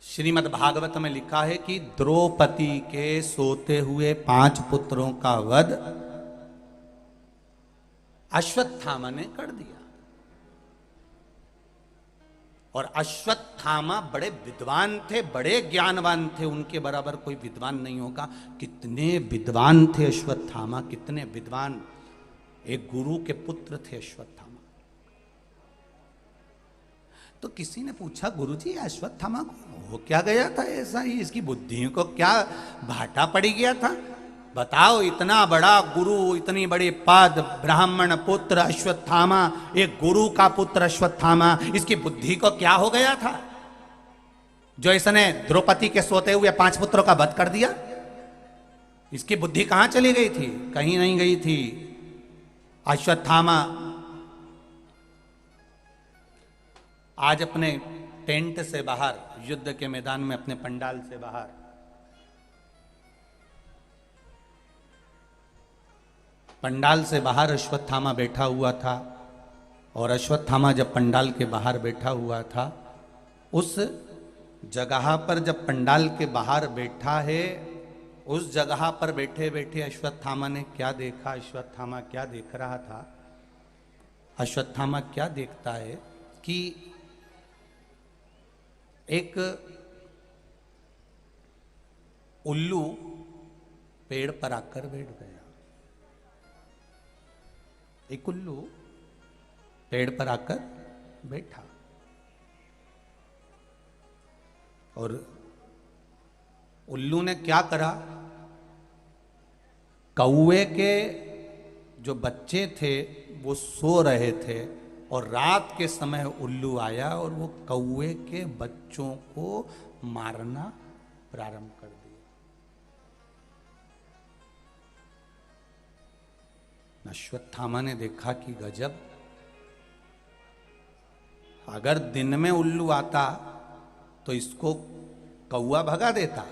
श्रीमद् भागवत में लिखा है कि द्रौपदी के सोते हुए 5 पुत्रों का वध अश्वत्थामा ने कर दिया। और अश्वत्थामा बड़े विद्वान थे, बड़े ज्ञानवान थे, उनके बराबर कोई विद्वान नहीं होगा। कितने विद्वान थे अश्वत्थामा, कितने विद्वान। एक गुरु के पुत्र थे अश्वत्थामा। तो किसी ने पूछा, गुरुजी अश्वत्थामा को हो क्या गया था ऐसा ही, इसकी बुद्धि को क्या भाटा पड़ गया था? बताओ, इतना बड़ा गुरु, इतनी बड़ी पद, ब्राह्मण पुत्र अश्वत्थामा, एक गुरु का पुत्र अश्वत्थामा, इसकी बुद्धि को क्या हो गया था जो इसने द्रौपदी के सोते हुए 5 पुत्रों का वध कर दिया? इसकी बुद्धि कहां चली गई थी? कहीं नहीं गई थी। अश्वत्थामा आज अपने टेंट से बाहर, युद्ध के मैदान में अपने पंडाल से बाहर, पंडाल से बाहर अश्वत्थामा बैठा हुआ था। और अश्वत्थामा जब पंडाल के बाहर बैठा हुआ था, उस जगह पर जब पंडाल के बाहर बैठा है, उस जगह पर बैठे बैठे अश्वत्थामा ने क्या देखा? अश्वत्थामा क्या देख रहा था? अश्वत्थामा क्या देखता है कि एक उल्लू पेड़ पर आकर बैठ गया। एक उल्लू पेड़ पर आकर बैठा और उल्लू ने क्या करा? कौवे के जो बच्चे थे वो सो रहे थे और रात के समय उल्लू आया और वो कौवे के बच्चों को मारना प्रारंभ कर दिया। अश्वत्थामा ने देखा कि गजब, अगर दिन में उल्लू आता तो इसको कौवा भगा देता,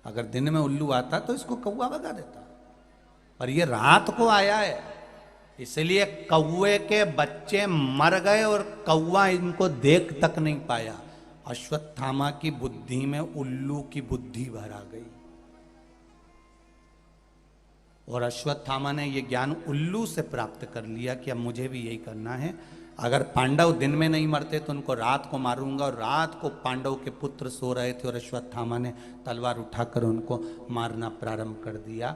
अगर दिन में उल्लू आता तो इसको कौवा भगा देता, पर ये रात को आया है, इसलिए कौवे के बच्चे मर गए और कौवा इनको देख तक नहीं पाया। अश्वत्थामा की बुद्धि में उल्लू की बुद्धि भर आ गई और अश्वत्थामा ने यह ज्ञान उल्लू से प्राप्त कर लिया कि अब मुझे भी यही करना है। अगर पांडव दिन में नहीं मरते तो उनको रात को मारूंगा। और रात को पांडव के पुत्र सो रहे थे और अश्वत्थामा ने तलवार उठाकर उनको मारना प्रारंभ कर दिया।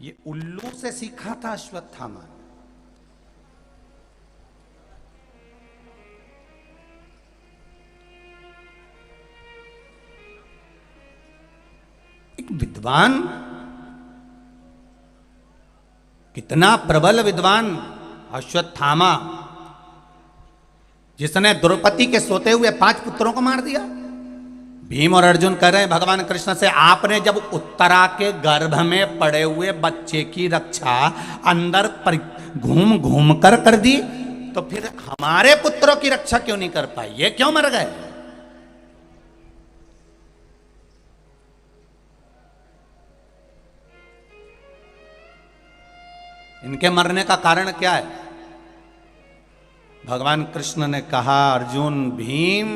ये उल्लू से सीखा था अश्वत्थामा। एक विद्वान, कितना प्रबल विद्वान अश्वत्थामा, जिसने द्रौपदी के सोते हुए 5 पुत्रों को मार दिया। भीम और अर्जुन कह रहे हैं भगवान कृष्ण से, आपने जब उत्तरा के गर्भ में पड़े हुए बच्चे की रक्षा अंदर घूम घूम कर दी, तो फिर हमारे पुत्रों की रक्षा क्यों नहीं कर पाई? ये क्यों मर गए? इनके मरने का कारण क्या है? भगवान कृष्ण ने कहा, अर्जुन, भीम,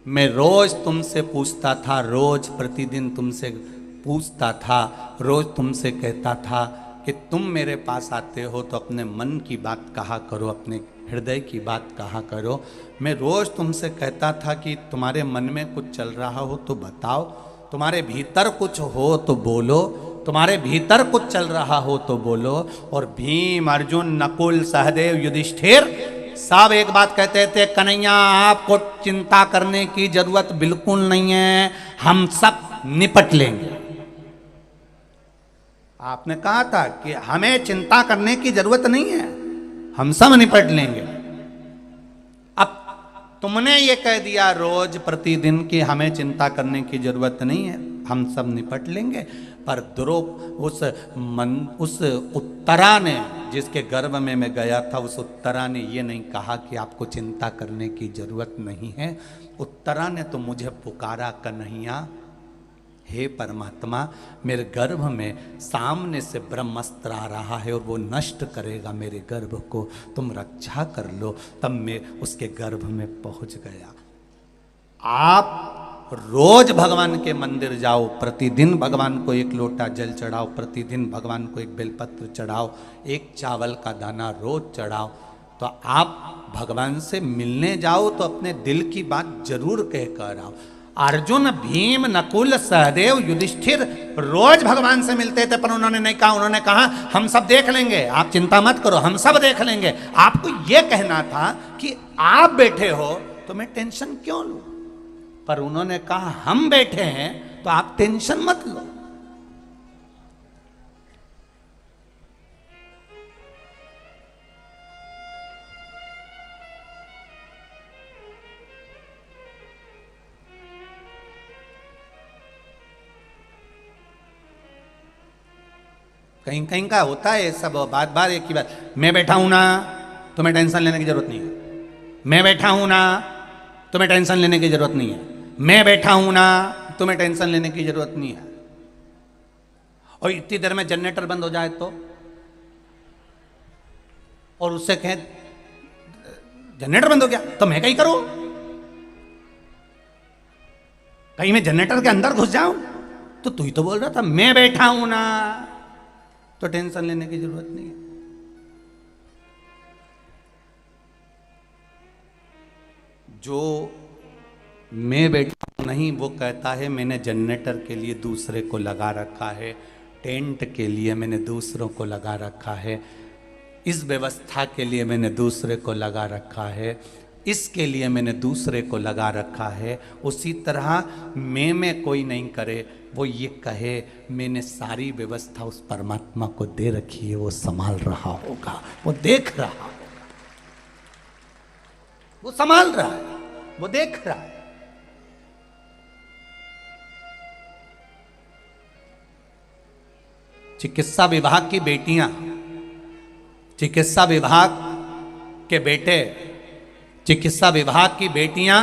मैं रोज तुमसे पूछता था, रोज प्रतिदिन तुमसे पूछता था, रोज तुमसे कहता था कि तुम मेरे पास आते हो तो अपने मन की बात कहा करो, अपने हृदय की बात कहा करो। मैं रोज तुमसे कहता था कि तुम्हारे मन में कुछ चल रहा हो तो बताओ, तुम्हारे भीतर कुछ हो तो बोलो, तुम्हारे भीतर कुछ चल रहा हो तो बोलो। और भीम, अर्जुन, नकुल, सहदेव, युधिष्ठिर सब एक बात कहते थे, कन्हैया आपको चिंता करने की जरूरत बिल्कुल नहीं है, हम सब निपट लेंगे। आपने कहा था कि हमें चिंता करने की जरूरत नहीं है, हम सब निपट लेंगे। अब तुमने ये कह दिया रोज प्रतिदिन कि हमें चिंता करने की जरूरत नहीं है, हम सब निपट लेंगे। पर उस उत्तरा ने, जिसके गर्भ में मैं गया था, उस उत्तरा ने ये नहीं कहा कि आपको चिंता करने की जरूरत नहीं है। उत्तरा ने तो मुझे पुकारा, कन्हैया, हे परमात्मा, मेरे गर्भ में सामने से ब्रह्मास्त्र आ रहा है और वो नष्ट करेगा मेरे गर्भ को, तुम रक्षा कर लो। तब मैं उसके गर्भ में पहुंच गया। आप रोज भगवान के मंदिर जाओ, प्रतिदिन भगवान को एक लोटा जल चढ़ाओ, प्रतिदिन भगवान को एक बेलपत्र चढ़ाओ, एक चावल का दाना रोज चढ़ाओ, तो आप भगवान से मिलने जाओ तो अपने दिल की बात जरूर कह कर आओ। अर्जुन, भीम, नकुल, सहदेव, युधिष्ठिर रोज भगवान से मिलते थे, पर उन्होंने नहीं कहा, उन्होंने कहा हम सब देख लेंगे, आप चिंता मत करो, हम सब देख लेंगे। आपको यह कहना था कि आप बैठे हो तो मैं टेंशन क्यों लूं, पर उन्होंने कहा हम बैठे हैं तो आप टेंशन मत लो। कहीं कहीं का होता है सब, बात बात एक ही बात, मैं बैठा हूं ना, तुम्हें टेंशन लेने की जरूरत नहीं है, मैं बैठा हूं ना, तुम्हें टेंशन लेने की जरूरत नहीं है, मैं बैठा हूं ना, तुम्हें टेंशन लेने की जरूरत नहीं है। और इतनी देर में जनरेटर बंद हो जाए तो, और उससे कहें जनरेटर बंद हो गया तो मैं क्या करूं, कहीं मैं जनरेटर के अंदर घुस जाऊं, तो तू ही तो बोल रहा था मैं बैठा हूं ना, तो टेंशन लेने की जरूरत नहीं है। जो मैं बैठा नहीं, वो कहता है मैंने जनरेटर के लिए दूसरे को लगा रखा है, टेंट के लिए मैंने दूसरों को लगा रखा है, इस व्यवस्था के लिए मैंने दूसरे को लगा रखा है, इसके लिए मैंने दूसरे को लगा रखा है। उसी तरह मैं कोई नहीं करे, वो ये कहे मैंने सारी व्यवस्था उस परमात्मा को दे रखी है, वो संभाल रहा होगा, वो देख रहा होगा, वो संभाल रहा है, वो देख रहा है। चिकित्सा विभाग की बेटियां, चिकित्सा विभाग के बेटे, चिकित्सा विभाग की बेटियां,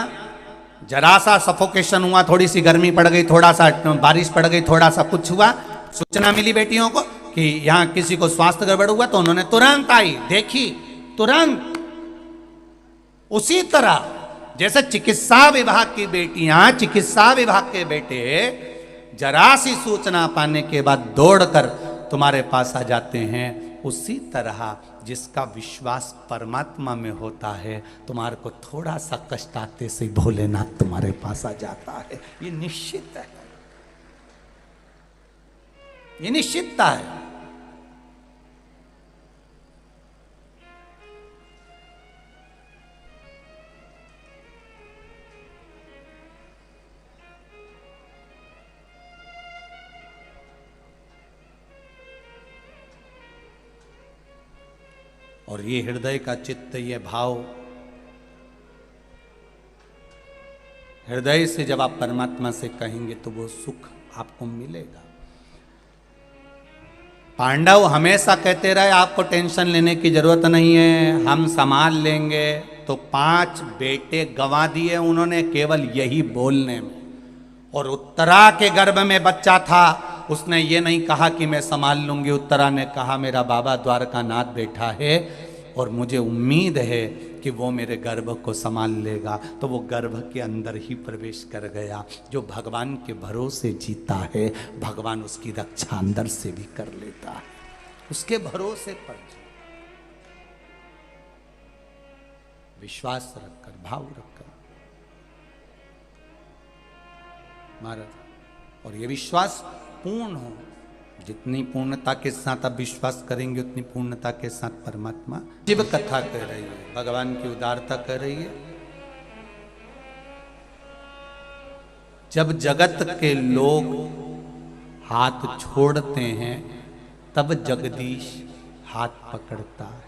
जरा सा सफोकेशन हुआ, थोड़ी सी गर्मी पड़ गई, थोड़ा सा बारिश पड़ गई, थोड़ा सा कुछ हुआ, सूचना मिली बेटियों को कि यहां किसी को स्वास्थ्य गड़बड़ हुआ, तो उन्होंने तुरंत आई, देखी, तुरंत। उसी तरह जैसे चिकित्सा विभाग की बेटियां, चिकित्सा विभाग के बेटे जरा सी सूचना पाने के बाद दौड़कर तुम्हारे पास आ जाते हैं, उसी तरह जिसका विश्वास परमात्मा में होता है, तुम्हारे को थोड़ा सा कष्ट आते से भोलेनाथ तुम्हारे पास आ जाता है। ये निश्चित है, ये निश्चितता है। और ये हृदय का चित्त, ये भाव, हृदय से जब आप परमात्मा से कहेंगे तो वो सुख आपको मिलेगा। पांडव हमेशा कहते रहे आपको टेंशन लेने की जरूरत नहीं है, हम संभाल लेंगे, तो 5 बेटे गंवा दिए उन्होंने केवल यही बोलने में। और उत्तरा के गर्भ में बच्चा था, उसने ये नहीं कहा कि मैं संभाल लूंगी, उत्तरा ने कहा मेरा बाबा द्वारकानाथ बैठा है और मुझे उम्मीद है कि वो मेरे गर्भ को संभाल लेगा। तो वो गर्भ के अंदर ही प्रवेश कर गया। जो भगवान के भरोसे जीता है, भगवान उसकी रक्षा अंदर से भी कर लेता है, उसके भरोसे पर विश्वास रखकर, भाव रखकर महाराज। और ये विश्वास पूर्ण हो, जितनी पूर्णता के साथ आप विश्वास करेंगे उतनी पूर्णता के साथ परमात्मा शिव कथा कह रही है, भगवान की उदारता कह रही है। जब जगत के लोग हाथ छोड़ते हैं तब जगदीश हाथ पकड़ता है।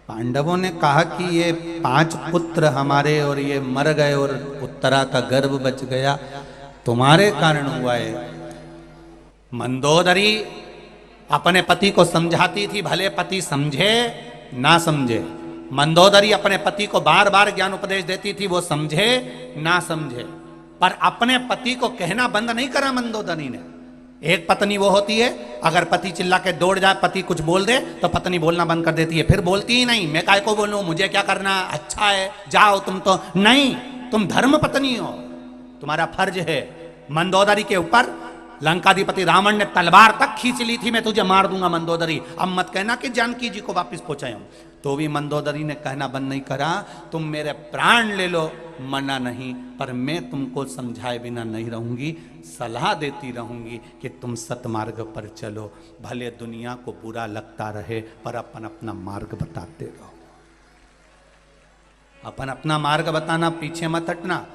पांडवों ने कहा कि ये 5 पुत्र हमारे और ये मर गए और उत्तरा का गर्भ बच गया, तुम्हारे कारण हुआ है। मंदोदरी अपने पति को समझाती थी, भले पति समझे ना समझे। मंदोदरी अपने पति को बार बार ज्ञान उपदेश देती थी, वो समझे ना समझे, पर अपने पति को कहना बंद नहीं करा मंदोदरी ने। एक पत्नी वो होती है अगर पति चिल्ला के दौड़ जाए, पति कुछ बोल दे तो पत्नी बोलना बंद कर देती है, फिर बोलती ही नहीं, मैं काय को बोलूं, मुझे क्या करना, अच्छा है जाओ तुम, तो नहीं, तुम धर्म पत्नी हो, तुम्हारा फर्ज है। मंदोदरी के ऊपर लंकाधिपति रावण ने तलवार तक खींच ली थी, मैं तुझे मार दूंगा मंदोदरी, अब मत कहना कि जानकी जी को वापस पहुंचाए हूं। तो भी मंदोदरी ने कहना बंद नहीं करा, तुम मेरे प्राण ले लो, मना नहीं, पर मैं तुमको समझाए बिना नहीं रहूंगी, सलाह देती रहूंगी कि तुम सतमार्ग पर चलो, भले दुनिया को बुरा लगता रहे पर अपन अपना मार्ग बताते रहो, अपन अपना मार्ग बताना, पीछे मत हटना।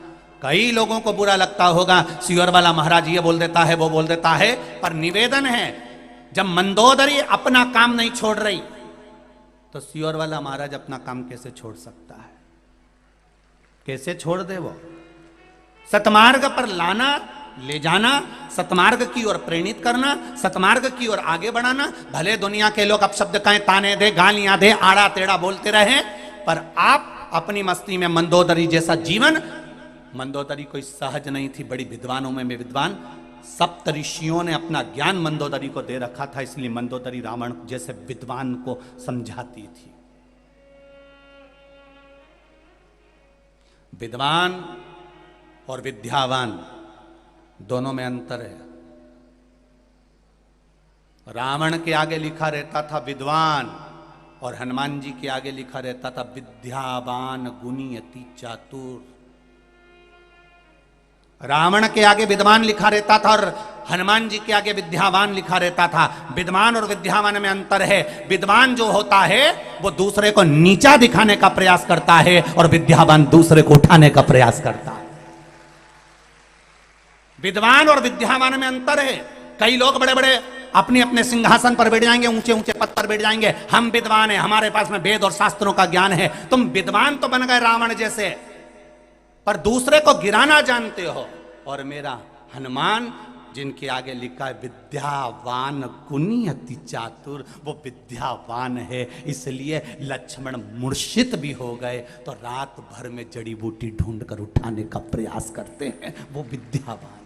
कई लोगों को बुरा लगता होगा, सियोर वाला महाराज ये बोल देता है, वो बोल देता है, पर निवेदन है, जब मंदोदरी अपना काम नहीं छोड़ रही तो सियोर वाला महाराज अपना काम कैसे छोड़ सकता है, कैसे छोड़ दे वो। सतमार्ग पर लाना, ले जाना, सतमार्ग की ओर प्रेरित करना, सतमार्ग की ओर आगे बढ़ाना, भले दुनिया के लोग अपशब्द कहें, ताने दे, गालियां दे, आड़ा टेढ़ा बोलते रहे, पर आप अपनी मस्ती में मंदोदरी जैसा जीवन, मंदोदरी कोई सहज नहीं थी, बड़ी विद्वानों में विद्वान, सप्त ऋषियों ने अपना ज्ञान मंदोदरी को दे रखा था, इसलिए मंदोदरी रावण जैसे विद्वान को समझाती थी। विद्वान और विद्यावान दोनों में अंतर है। रावण के आगे लिखा रहता था विद्वान, और हनुमान जी के आगे लिखा रहता था विद्यावान गुणी अति चातुर। रावण के आगे विद्वान लिखा रहता था और हनुमान जी के आगे विद्यावान लिखा रहता था। विद्वान और विद्यावान में अंतर है, विद्वान जो होता है वो दूसरे को नीचा दिखाने का प्रयास करता है और विद्यावान दूसरे को उठाने का प्रयास करता है। विद्वान और विद्यावान में अंतर है। कई लोग बड़े बड़े अपने अपने सिंहासन पर बैठ जाएंगे, ऊंचे ऊंचे पद पर बैठ जाएंगे, हम विद्वान हैं, हमारे पास में वेद और शास्त्रों का ज्ञान है। तुम विद्वान तो बन गए रावण जैसे, पर दूसरे को गिराना जानते हो। और मेरा हनुमान जिनके आगे लिखा है विद्यावान गुणी अति चातुर, वो विद्यावान है, इसलिए लक्ष्मण मूर्छित भी हो गए तो रात भर में जड़ी बूटी ढूंढ कर उठाने का प्रयास करते हैं, वो विद्यावान।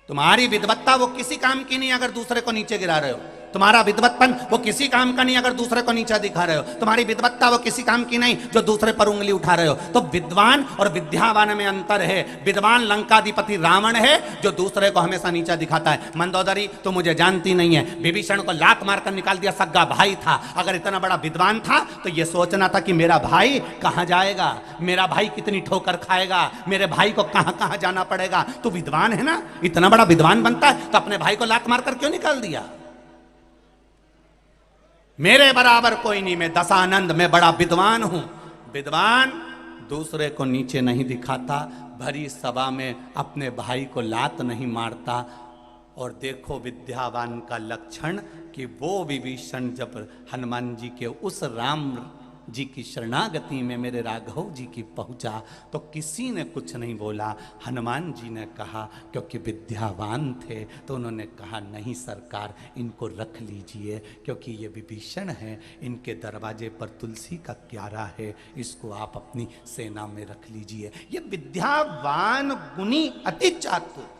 तुम्हारी विद्वत्ता वो किसी काम की नहीं अगर दूसरे को नीचे गिरा रहे हो। तुम्हारा विद्वत्पन वो किसी काम का नहीं अगर दूसरे को नीचा दिखा रहे हो। तुम्हारी विद्वत्ता वो किसी काम की नहीं जो दूसरे पर उंगली उठा रहे हो। तो विद्वान और विद्यावान में अंतर है। विद्वान लंकाधिपति रावण है जो दूसरे को हमेशा नीचा दिखाता है। मंदोदरी तो मुझे जानती नहीं है, विभीषण को लात मारकर निकाल दिया, सग्गा भाई था। अगर इतना बड़ा विद्वान था तो यह सोचना था कि मेरा भाई कहां जाएगा, मेरा भाई कितनी ठोकर खाएगा, मेरे भाई को कहां कहां जाना पड़ेगा। तो विद्वान है ना, इतना बड़ा विद्वान बनता है तो अपने भाई को लात मारकर क्यों निकाल दिया। मेरे बराबर कोई नहीं, मैं दशानंद, मैं बड़ा विद्वान हूं। विद्वान दूसरे को नीचे नहीं दिखाता, भरी सभा में अपने भाई को लात नहीं मारता। और देखो विद्यावान का लक्षण कि वो विभीषण जब हनुमान जी के उस राम जी की शरणागति में मेरे राघव जी की पहुंचा तो किसी ने कुछ नहीं बोला। हनुमान जी ने कहा, क्योंकि विद्यावान थे तो उन्होंने कहा नहीं सरकार, इनको रख लीजिए क्योंकि ये विभीषण हैं, इनके दरवाजे पर तुलसी का क्यारा है, इसको आप अपनी सेना में रख लीजिए। ये विद्यावान गुणी अति चातुर।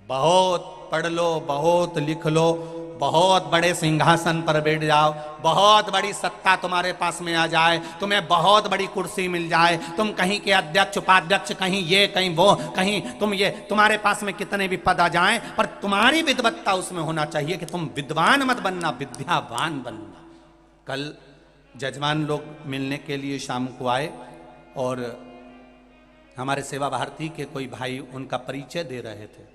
बहुत पढ़ लो, बहुत लिख लो, बहुत बड़े सिंहासन पर बैठ जाओ, बहुत बड़ी सत्ता तुम्हारे पास में आ जाए, तुम्हें बहुत बड़ी कुर्सी मिल जाए, तुम कहीं के अध्यक्ष उपाध्यक्ष, कहीं ये कहीं वो, कहीं तुम ये, तुम्हारे पास में कितने भी पद आ जाएं, पर तुम्हारी विद्वत्ता उसमें होना चाहिए कि तुम विद्वान मत बनना, विद्यावान बनना। कल जजमान लोग मिलने के लिए शाम को आए और हमारे सेवा भारती के कोई भाई उनका परिचय दे रहे थे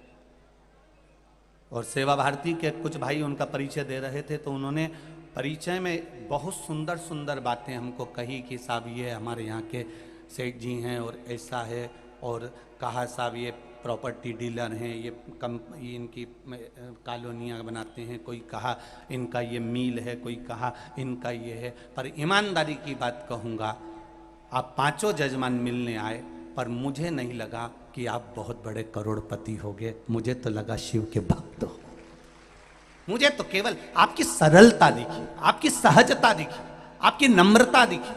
और सेवा भारती के कुछ भाई उनका परिचय दे रहे थे। तो उन्होंने परिचय में बहुत सुंदर सुंदर बातें हमको कही कि साहब ये हमारे यहाँ के सेठ जी हैं और ऐसा है, और कहा साहब ये प्रॉपर्टी डीलर हैं, ये इनकी कॉलोनियाँ बनाते हैं, कोई कहा इनका ये मील है, कोई कहा इनका ये है। पर ईमानदारी की बात कहूँगा, आप पांचों जजमान मिलने आए पर मुझे नहीं लगा कि आप बहुत बड़े करोड़पति होगे, मुझे तो लगा शिव के भक्त हो। मुझे तो केवल आपकी सरलता दिखी, आपकी सहजता दिखी, आपकी नम्रता दिखी।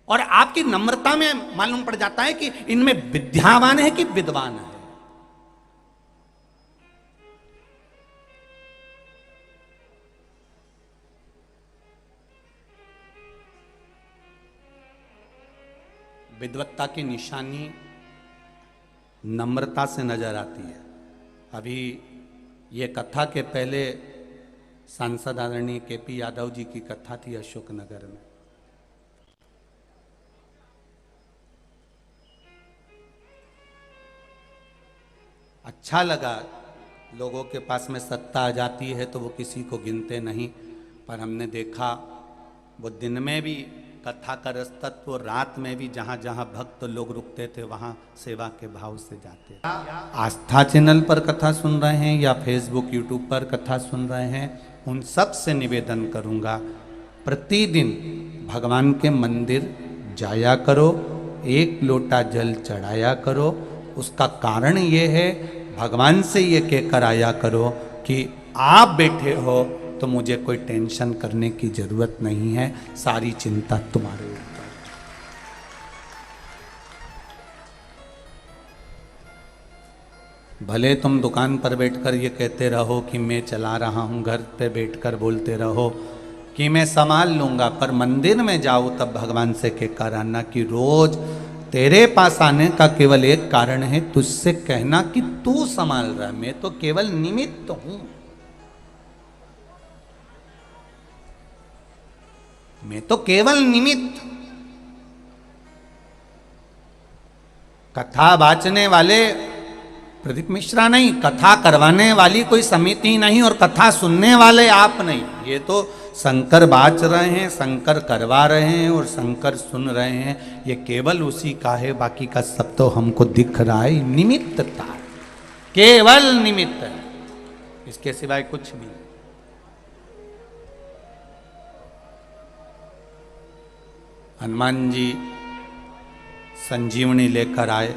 और आपकी नम्रता में मालूम पड़ जाता है कि इनमें विद्यावान है कि विद्वान है। विद्वत्ता की निशानी नम्रता से नजर आती है। अभी ये कथा के पहले सांसद आदरणीय केपी यादव जी की कथा थी अशोकनगर में। अच्छा लगा, लोगों के पास में सत्ता आ जाती है तो वो किसी को गिनते नहीं, पर हमने देखा वो दिन में भी कथा का रस तत्व, रात में भी जहाँ जहाँ भक्त लोग रुकते थे वहाँ सेवा के भाव से जाते। आस्था चैनल पर कथा सुन रहे हैं या फेसबुक यूट्यूब पर कथा सुन रहे हैं, उन सब से निवेदन करूँगा, प्रतिदिन भगवान के मंदिर जाया करो, एक लोटा जल चढ़ाया करो। उसका कारण ये है, भगवान से ये कहकर आया करो कि आप बैठे हो तो मुझे कोई टेंशन करने की जरूरत नहीं है, सारी चिंता तुम्हारे ऊपर। भले तुम दुकान पर बैठकर ये कहते रहो कि मैं चला रहा हूँ, घर पे बैठकर बोलते रहो कि मैं संभाल लूँगा, पर मंदिर में जाओ तब भगवान से कहकर आना कि रोज तेरे पास आने का केवल एक कारण है, तुझसे कहना कि तू संभाल रहा है, मैं तो केवल निमित्त हूं, मैं तो केवल निमित्त। कथा बाचने वाले प्रदीप मिश्रा नहीं, कथा करवाने वाली कोई समिति नहीं, और कथा सुनने वाले आप नहीं। ये तो शंकर बाच रहे हैं, शंकर करवा रहे हैं और शंकर सुन रहे हैं, ये केवल उसी का है, बाकी का सब तो हमको दिख रहा है निमित्तता, केवल निमित्त है, इसके सिवाय कुछ नहीं। हनुमान जी संजीवनी लेकर आए,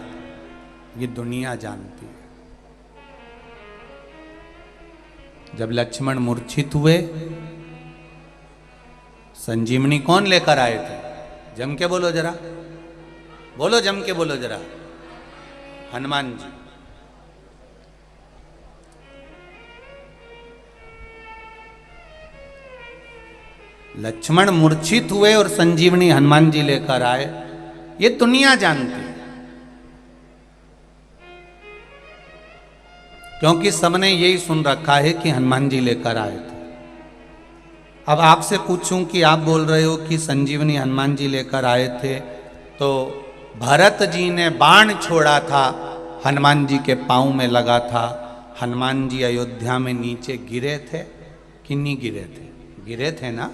ये दुनिया जानती है। जब लक्ष्मण मूर्छित हुए, संजीवनी कौन लेकर आए थे? जम के बोलो जरा, बोलो जम के बोलो जरा, हनुमान जी। लक्ष्मण मूर्छित हुए और संजीवनी हनुमान जी लेकर आए, ये दुनिया जानती है, क्योंकि सबने यही सुन रखा है कि हनुमान जी लेकर आए थे। अब आपसे पूछूं कि आप बोल रहे हो कि संजीवनी हनुमान जी लेकर आए थे, तो भरत जी ने बाण छोड़ा था, हनुमान जी के पांव में लगा था, हनुमान जी अयोध्या में नीचे गिरे थे कि नहीं गिरे थे? गिरे थे ना।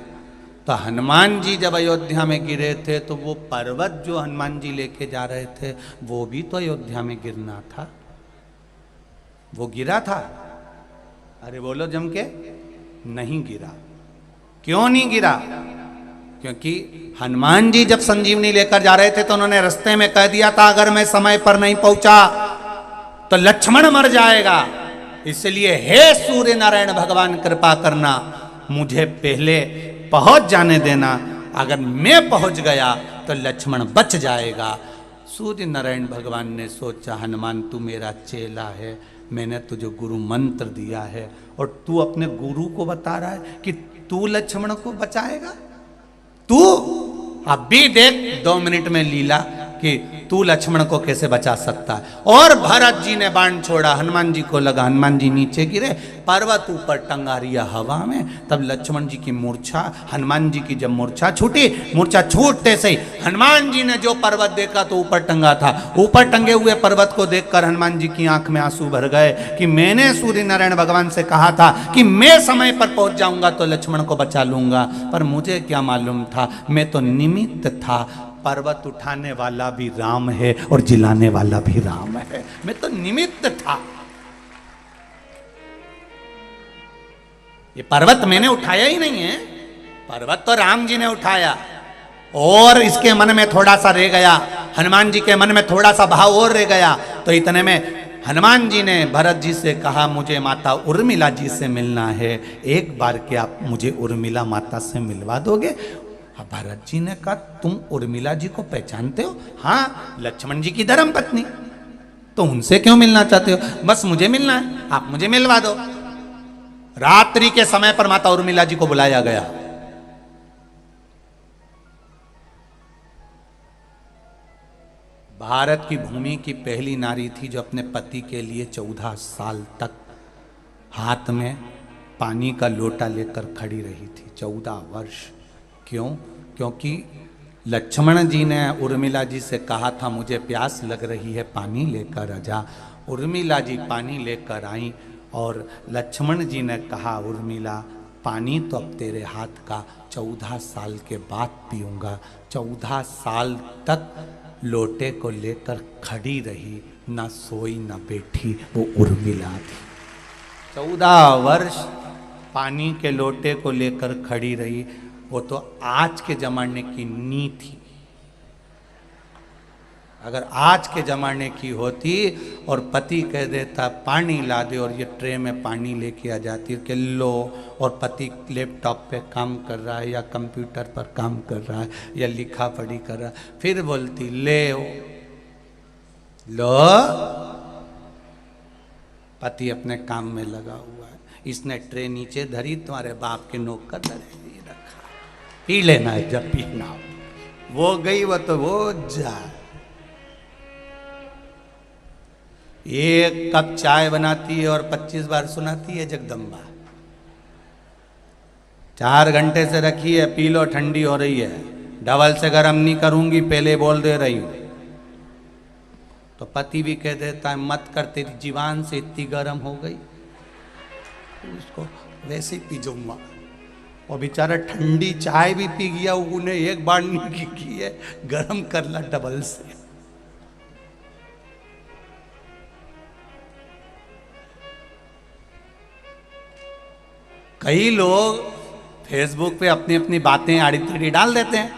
तो हनुमान जी जब अयोध्या में गिरे थे तो वो पर्वत जो हनुमान जी लेके जा रहे थे वो भी तो अयोध्या में गिरना था, वो गिरा था? अरे बोलो जम के, नहीं गिरा। क्यों नहीं गिरा? क्योंकि हनुमान जी जब संजीवनी लेकर जा रहे थे तो उन्होंने रास्ते में कह दिया था, अगर मैं समय पर नहीं पहुंचा तो लक्ष्मण मर जाएगा, इसलिए हे सूर्य नारायण भगवान कृपा करना, मुझे पहले पहुंच जाने देना, अगर मैं पहुंच गया तो लक्ष्मण बच जाएगा। सूर्य नारायण भगवान ने सोचा, हनुमान तू मेरा चेला है, मैंने तुझे गुरु मंत्र दिया है और तू अपने गुरु को बता रहा है कि तू लक्ष्मण को बचाएगा? तू अब भी देख 2 मिनट में लीला कि तू लक्ष्मण को कैसे बचा सकता है। और भरत जी ने बाण छोड़ा, हनुमान जी को लगा, हनुमान जी नीचे गिरे, पर्वत ऊपर टंगा रिया हवा में। तब लक्ष्मण जी की मूर्छा, हनुमान जी की जब मूर्छा छूटी, मूर्छा छूटते से ही हनुमान जी ने जो पर्वत देखा तो ऊपर टंगा था, ऊपर टंगे हुए पर्वत को देखकर हनुमान जी की आंख में आंसू भर गए कि मैंने सूर्य नारायण भगवान से कहा था कि मैं समय पर पहुंच जाऊंगा तो लक्ष्मण को बचा लूंगा, पर मुझे क्या मालूम था, मैं तो निमित्त था। पर्वत उठाने वाला भी राम है और जिलाने वाला भी राम है, मैं तो निमित्त था। ये पर्वत मैंने उठाया ही नहीं है, पर्वत तो राम जी ने उठाया। और इसके मन में थोड़ा सा रह गया, हनुमान जी के मन में थोड़ा सा भाव और रह गया, तो इतने में हनुमान जी ने भरत जी से कहा, मुझे माता उर्मिला जी से मिलना है, एक बार क्या आप मुझे उर्मिला माता से मिलवा दोगे? अब भरत जी ने कहा तुम उर्मिला जी को पहचानते हो? हाँ, लक्ष्मण जी की धर्म पत्नी। तो उनसे क्यों मिलना चाहते हो? बस मुझे मिलना है, आप मुझे मिलवा दो। रात्रि के समय पर माता उर्मिला जी को बुलाया गया। भारत की भूमि की पहली नारी थी जो अपने पति के लिए 14 साल तक हाथ में पानी का लोटा लेकर खड़ी रही थी। 14 वर्ष। क्यों? क्योंकि लक्ष्मण जी ने उर्मिला जी से कहा था मुझे प्यास लग रही है, पानी लेकर आ जा। उर्मिला जी पानी लेकर आई और लक्ष्मण जी ने कहा उर्मिला पानी तो अब तेरे हाथ का 14 साल के बाद पीऊंगा। 14 साल तक लोटे को लेकर खड़ी रही, ना सोई ना बैठी, वो उर्मिला थी। 14 वर्ष पानी के लोटे को लेकर खड़ी रही। वो तो आज के जमाने की नी थी। अगर आज के जमाने की होती और पति कह देता पानी ला दे और ये ट्रे में पानी लेके आ जाती कि लो, और पति लैपटॉप पे काम कर रहा है या कंप्यूटर पर काम कर रहा है या लिखा पढ़ी कर रहा है, फिर बोलती ले लो, पति अपने काम में लगा हुआ है, इसने ट्रे नीचे धरी, तुम्हारे बाप के नौकर धरे रखा, पी लेना है जब पीना हो। वो गई वो तो वो जा, एक कप चाय बनाती है और 25 बार सुनाती है जगदम्बा। 4 घंटे से रखी है, पी लो, ठंडी हो रही है, डबल से गर्म नहीं करूंगी, पहले बोल दे रही हूं। तो पति भी कह देता है मत कर, तेरी जीवान से इतनी गर्म हो गई, उसको वैसे ही पी जाऊंगा। और बेचारा ठंडी चाय भी पी गया, उन्हें एक बार नहीं की है, गर्म कर ला डबल से। कई लोग फेसबुक पे अपनी अपनी बातें आड़ी टेढ़ी डाल देते हैं,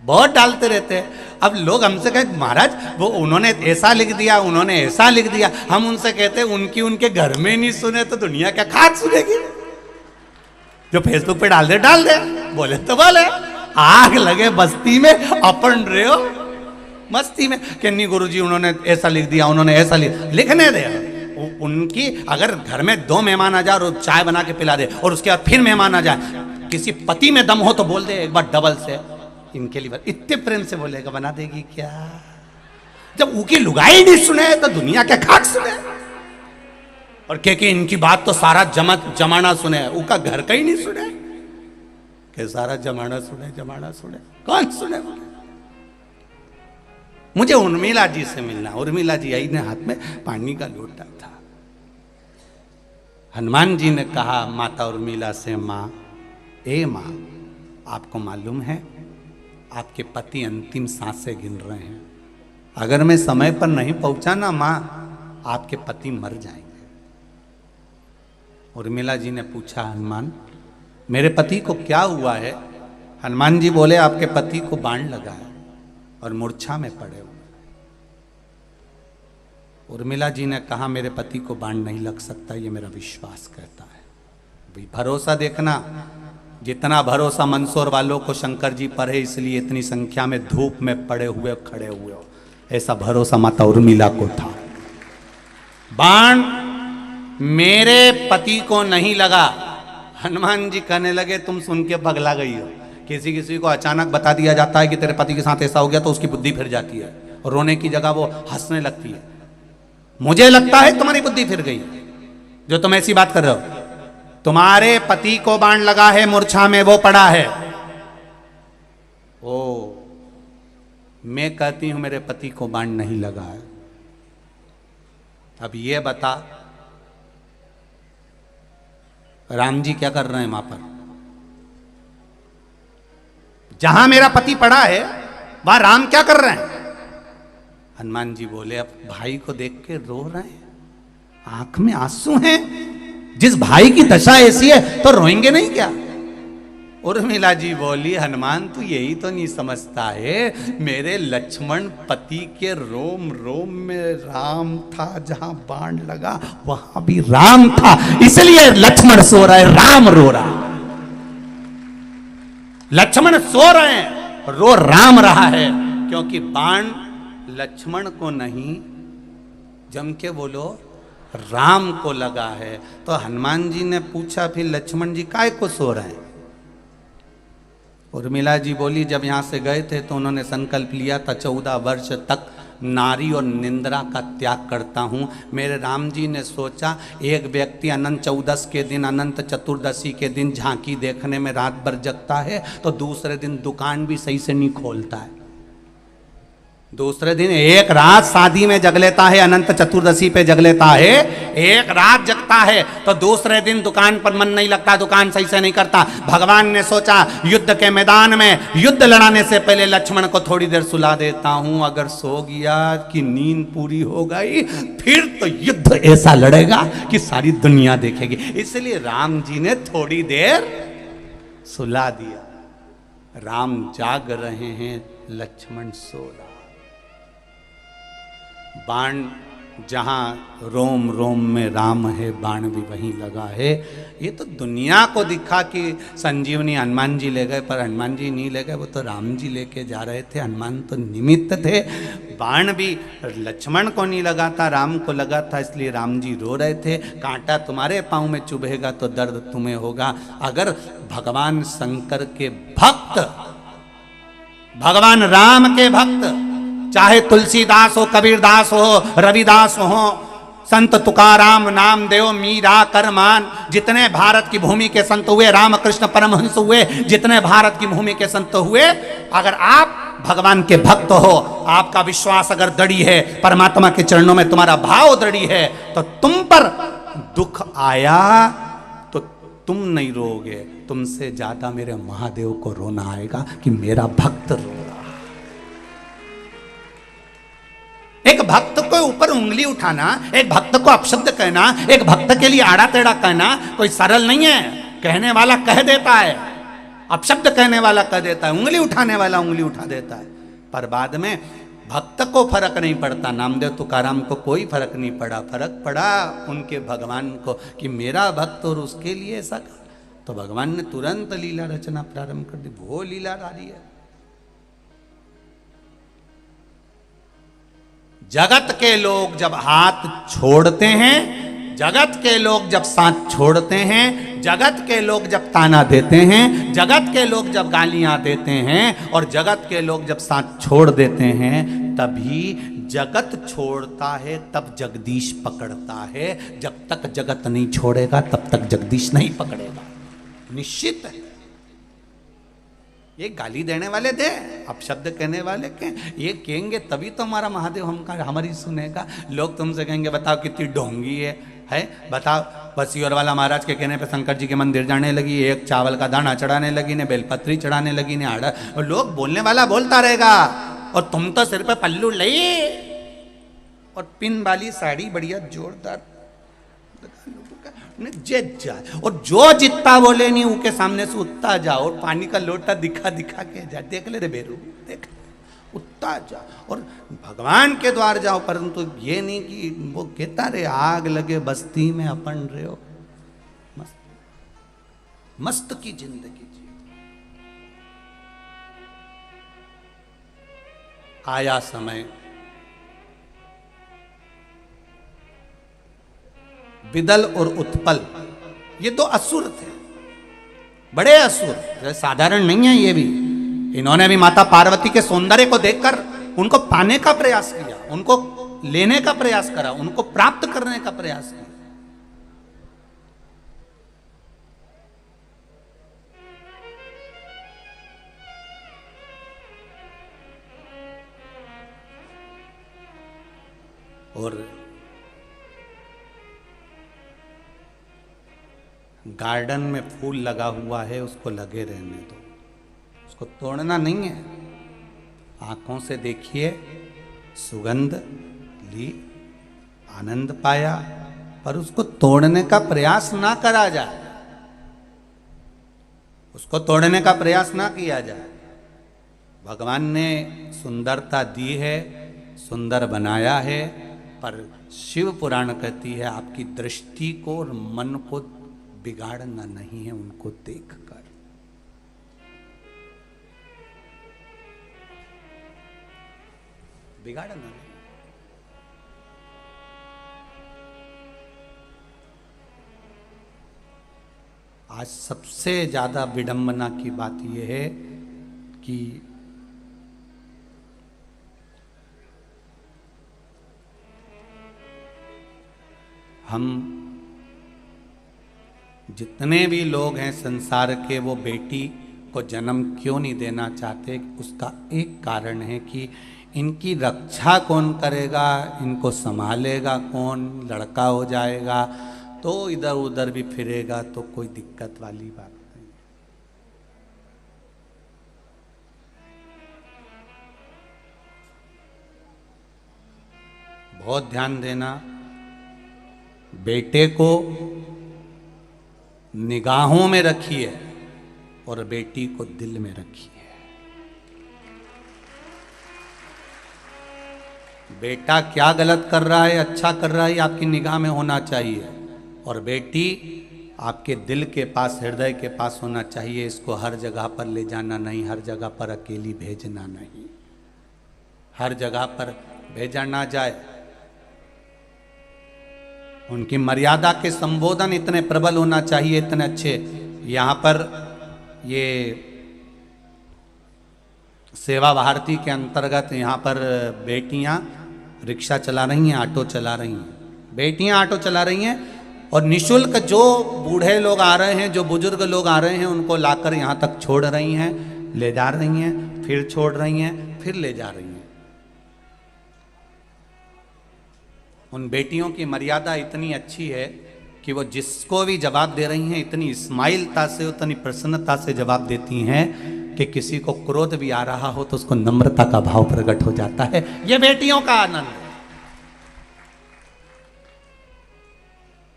बहुत डालते रहते हैं। अब लोग हमसे कहे महाराज वो उन्होंने ऐसा लिख दिया, उन्होंने ऐसा लिख दिया, हम उनसे कहते हैं उनकी उनके घर में नहीं सुने तो दुनिया क्या खाक सुनेगी। जो फेसबुक पे डाल दे, बोले तो बोले, आग लगे बस्ती में, अपन रहे हो मस्ती में कि नहीं गुरुजी उन्होंने ऐसा लिख दिया, उन्होंने ऐसा लिखने दे। उनकी अगर घर में 2 मेहमान आ जाए और चाय बना के पिला दे और उसके बाद फिर मेहमान आ जाए, किसी पति में दम हो तो बोल दे एक बार डबल से, इनके लिए इतने प्रेम से बोलेगा, बना देगी क्या? जब उनकी लुगाई नहीं सुने तो दुनिया क्या खाक सुने। और कि इनकी बात तो सारा जमाना सुने, उनका घर का ही नहीं सुने, कि सारा जमाना सुने, कौन सुने? मुझे उर्मिला जी से मिलना। उर्मिला जी आई ने हाथ में पानी का लोटा था। हनुमान जी ने कहा माता उर्मिला से, माँ, ए माँ, आपको मालूम है आपके पति अंतिम सांसें गिन रहे हैं, अगर मैं समय पर नहीं पहुंचा ना माँ, आपके पति मर जाएंगे। उर्मिला जी ने पूछा हनुमान मेरे पति को क्या हुआ है? हनुमान जी बोले आपके पति को बाण लगा है और मूर्छा में पड़े हुए। उर्मिला जी ने कहा मेरे पति को बाण नहीं लग सकता, ये मेरा विश्वास कहता है। भरोसा देखना, जितना भरोसा मंदसौर वालों को शंकर जी पर है, इसलिए इतनी संख्या में धूप में पड़े हुए खड़े हुए हो, ऐसा भरोसा माता उर्मिला को था। बाण मेरे पति को नहीं लगा। हनुमान जी कहने लगे तुम सुन के पगला गई हो। किसी को अचानक बता दिया जाता है कि तेरे पति के साथ ऐसा हो गया तो उसकी बुद्धि फिर जाती है और रोने की जगह वो हंसने लगती है। मुझे लगता है तुम्हारी बुद्धि फिर गई जो तुम ऐसी बात कर रहे हो। तुम्हारे पति को बाण लगा है, मूर्छा में वो पड़ा है। ओ, मैं कहती हूं मेरे पति को बाण नहीं लगा है। अब ये बता राम जी क्या कर रहे हैं वहां पर? जहां मेरा पति पड़ा है वहां राम क्या कर रहे हैं? हनुमान जी बोले अब भाई को देख के रो रहे हैं, आंख में आंसू हैं। जिस भाई की दशा ऐसी है तो रोएंगे नहीं क्या? उर्मिला जी बोली हनुमान तू यही तो नहीं समझता है, मेरे लक्ष्मण पति के रोम रोम में राम था, जहां बाण लगा वहां भी राम था, इसलिए लक्ष्मण सो रहा है, राम रो रहा। लक्ष्मण सो रहे हैं, रो राम रहा है, क्योंकि बाण लक्ष्मण को नहीं, जम के बोलो, राम को लगा है। तो हनुमान जी ने पूछा, फिर लक्ष्मण जी काहे को सो रहे हैं? उर्मिला जी बोली, जब यहाँ से गए थे तो उन्होंने संकल्प लिया था 14 वर्ष तक नारी और निंद्रा का त्याग करता हूँ। मेरे राम जी ने सोचा, एक व्यक्ति अनंत चौदस के दिन, अनंत चतुर्दशी के दिन झांकी देखने में रात भर जगता है, तो दूसरे दिन दुकान भी सही से नहीं खोलता है। दूसरे दिन एक रात शादी में जग लेता है, अनंत चतुर्दशी पे जग लेता है, एक रात जगता है, तो दूसरे दिन दुकान पर मन नहीं लगता, दुकान सही से नहीं करता। भगवान ने सोचा, युद्ध के मैदान में युद्ध लड़ाने से पहले लक्ष्मण को थोड़ी देर सुला देता हूं, अगर सो गया कि नींद पूरी हो गई, फिर तो युद्ध ऐसा लड़ेगा कि सारी दुनिया देखेगी। इसलिए राम जी ने थोड़ी देर सुला दिया। राम जाग रहे हैं, लक्ष्मण सो रहा। बाण जहाँ रोम रोम में राम है, बाण भी वहीं लगा है। ये तो दुनिया को दिखा कि संजीवनी हनुमान जी ले गए, पर हनुमान जी नहीं ले गए, वो तो राम जी लेके जा रहे थे। हनुमान तो निमित्त थे। बाण भी लक्ष्मण को नहीं लगा था, राम को लगा था, इसलिए राम जी रो रहे थे। कांटा तुम्हारे पाँव में चुभेगा तो दर्द तुम्हें होगा। अगर भगवान शंकर के भक्त, भगवान राम के भक्त, चाहे तुलसीदास हो, कबीरदास हो, रविदास हो, संत तुकाराम, नामदेव, मीरा, करमान, जितने भारत की भूमि के संत हुए, रामकृष्ण परमहंस हुए, जितने भारत की भूमि के संत हुए, अगर आप भगवान के भक्त हो, आपका विश्वास अगर दृढ़ है, परमात्मा के चरणों में तुम्हारा भाव दृढ़ है, तो तुम पर दुख आया तो तुम नहीं रोओगे, तुमसे ज्यादा मेरे महादेव को रोना आएगा कि मेरा भक्त रो रहा। एक भक्त को ऊपर उंगली उठाना, एक भक्त को अपशब्द कहना, एक भक्त के लिए आड़ा टेढ़ा कहना कोई सरल नहीं है। कहने वाला कह देता है, अपशब्द कहने वाला कह देता है, उंगली उठाने वाला उंगली उठा देता है, पर बाद में भक्त को फर्क नहीं पड़ता। नामदेव तुकाराम को कोई फर्क नहीं पड़ा, फर्क पड़ा उनके भगवान को कि मेरा भक्त और उसके लिए ऐसा कहा। तो भगवान ने तुरंत लीला रचना प्रारंभ कर दी। वो लीला रही है। जगत के लोग जब हाथ छोड़ते हैं, जगत के लोग जब साथ छोड़ते हैं, जगत के लोग जब ताना देते हैं, जगत के लोग जब गालियां देते हैं, और जगत के लोग जब साथ छोड़ देते हैं, तभी जगत छोड़ता है, तब जगदीश पकड़ता है। जब तक जगत नहीं छोड़ेगा तब तक जगदीश नहीं पकड़ेगा, निश्चित है। ये गाली देने वाले दे, अपशब्द कहने वाले के, ये कहेंगे तभी तो हमारा महादेव हमारी सुनेगा। लोग तुमसे कहेंगे बताओ कितनी ढोंगी है, बताओ बसियोर वाला महाराज के कहने पे शंकर जी के मंदिर जाने लगी, एक चावल का दाना चढ़ाने लगी ने, बेलपत्री चढ़ाने लगी ने, आड़ा। और लोग बोलने वाला बोलता रहेगा, और तुम तो सिर पे पल्लू लई और पिन वाली साड़ी बढ़िया जोरदार जाए, और जो जितना बोले नहीं उनके सामने से उतना जाओ, और पानी का लोटा दिखा दिखा के जा, देख ले रे बेरू, देख उतना जा, और भगवान के द्वार जाओ। परंतु ये नहीं कि वो कहता रे आग लगे बस्ती में अपन रहे हो, मस्त मस्त की जिंदगी जी। आया समय, विदल और उत्पल, ये दो असुर थे, बड़े असुर, साधारण नहीं है ये भी। इन्होंने भी माता पार्वती के सौंदर्य को देखकर उनको पाने का प्रयास किया, उनको लेने का प्रयास करा, उनको प्राप्त करने का प्रयास किया। और गार्डन में फूल लगा हुआ है, उसको लगे रहने दो, उसको तोड़ना नहीं है। आंखों से देखिए, सुगंध ली, आनंद पाया, पर उसको तोड़ने का प्रयास ना करा जाए, उसको तोड़ने का प्रयास ना किया जाए। भगवान ने सुंदरता दी है, सुंदर बनाया है, पर शिव पुराण कहती है आपकी दृष्टि को और मन को बिगाड़ना नहीं है उनको देखकर। बिगाड़ना नहीं। आज सबसे ज्यादा विडंबना की बात यह है कि हम जितने भी लोग हैं संसार के, वो बेटी को जन्म क्यों नहीं देना चाहते? उसका एक कारण है कि इनकी रक्षा कौन करेगा, इनको संभालेगा कौन, लड़का हो जाएगा तो इधर उधर भी फिरेगा तो कोई दिक्कत वाली बात नहीं। बहुत ध्यान देना, बेटे को निगाहों में रखिए और बेटी को दिल में रखिए। बेटा क्या गलत कर रहा है, अच्छा कर रहा है, आपकी निगाह में होना चाहिए, और बेटी आपके दिल के पास, हृदय के पास होना चाहिए। इसको हर जगह पर ले जाना नहीं, हर जगह पर अकेली भेजना नहीं, हर जगह पर भेजा ना जाए। उनकी मर्यादा के संबोधन इतने प्रबल होना चाहिए, इतने अच्छे। यहाँ पर ये सेवा भारती के अंतर्गत यहाँ पर बेटियाँ रिक्शा चला रही हैं, ऑटो चला रही हैं, बेटियाँ ऑटो चला रही हैं, और निशुल्क जो बूढ़े लोग आ रहे हैं, जो बुजुर्ग लोग आ रहे हैं, उनको लाकर यहाँ तक छोड़ रही हैं, ले जा रही हैं, फिर छोड़ रही हैं, फिर ले जा रही हैं। उन बेटियों की मर्यादा इतनी अच्छी है कि वो जिसको भी जवाब दे रही हैं इतनी स्माइलता से, उतनी प्रसन्नता से जवाब देती हैं कि किसी को क्रोध भी आ रहा हो तो उसको नम्रता का भाव प्रकट हो जाता है। ये बेटियों का आनंद है,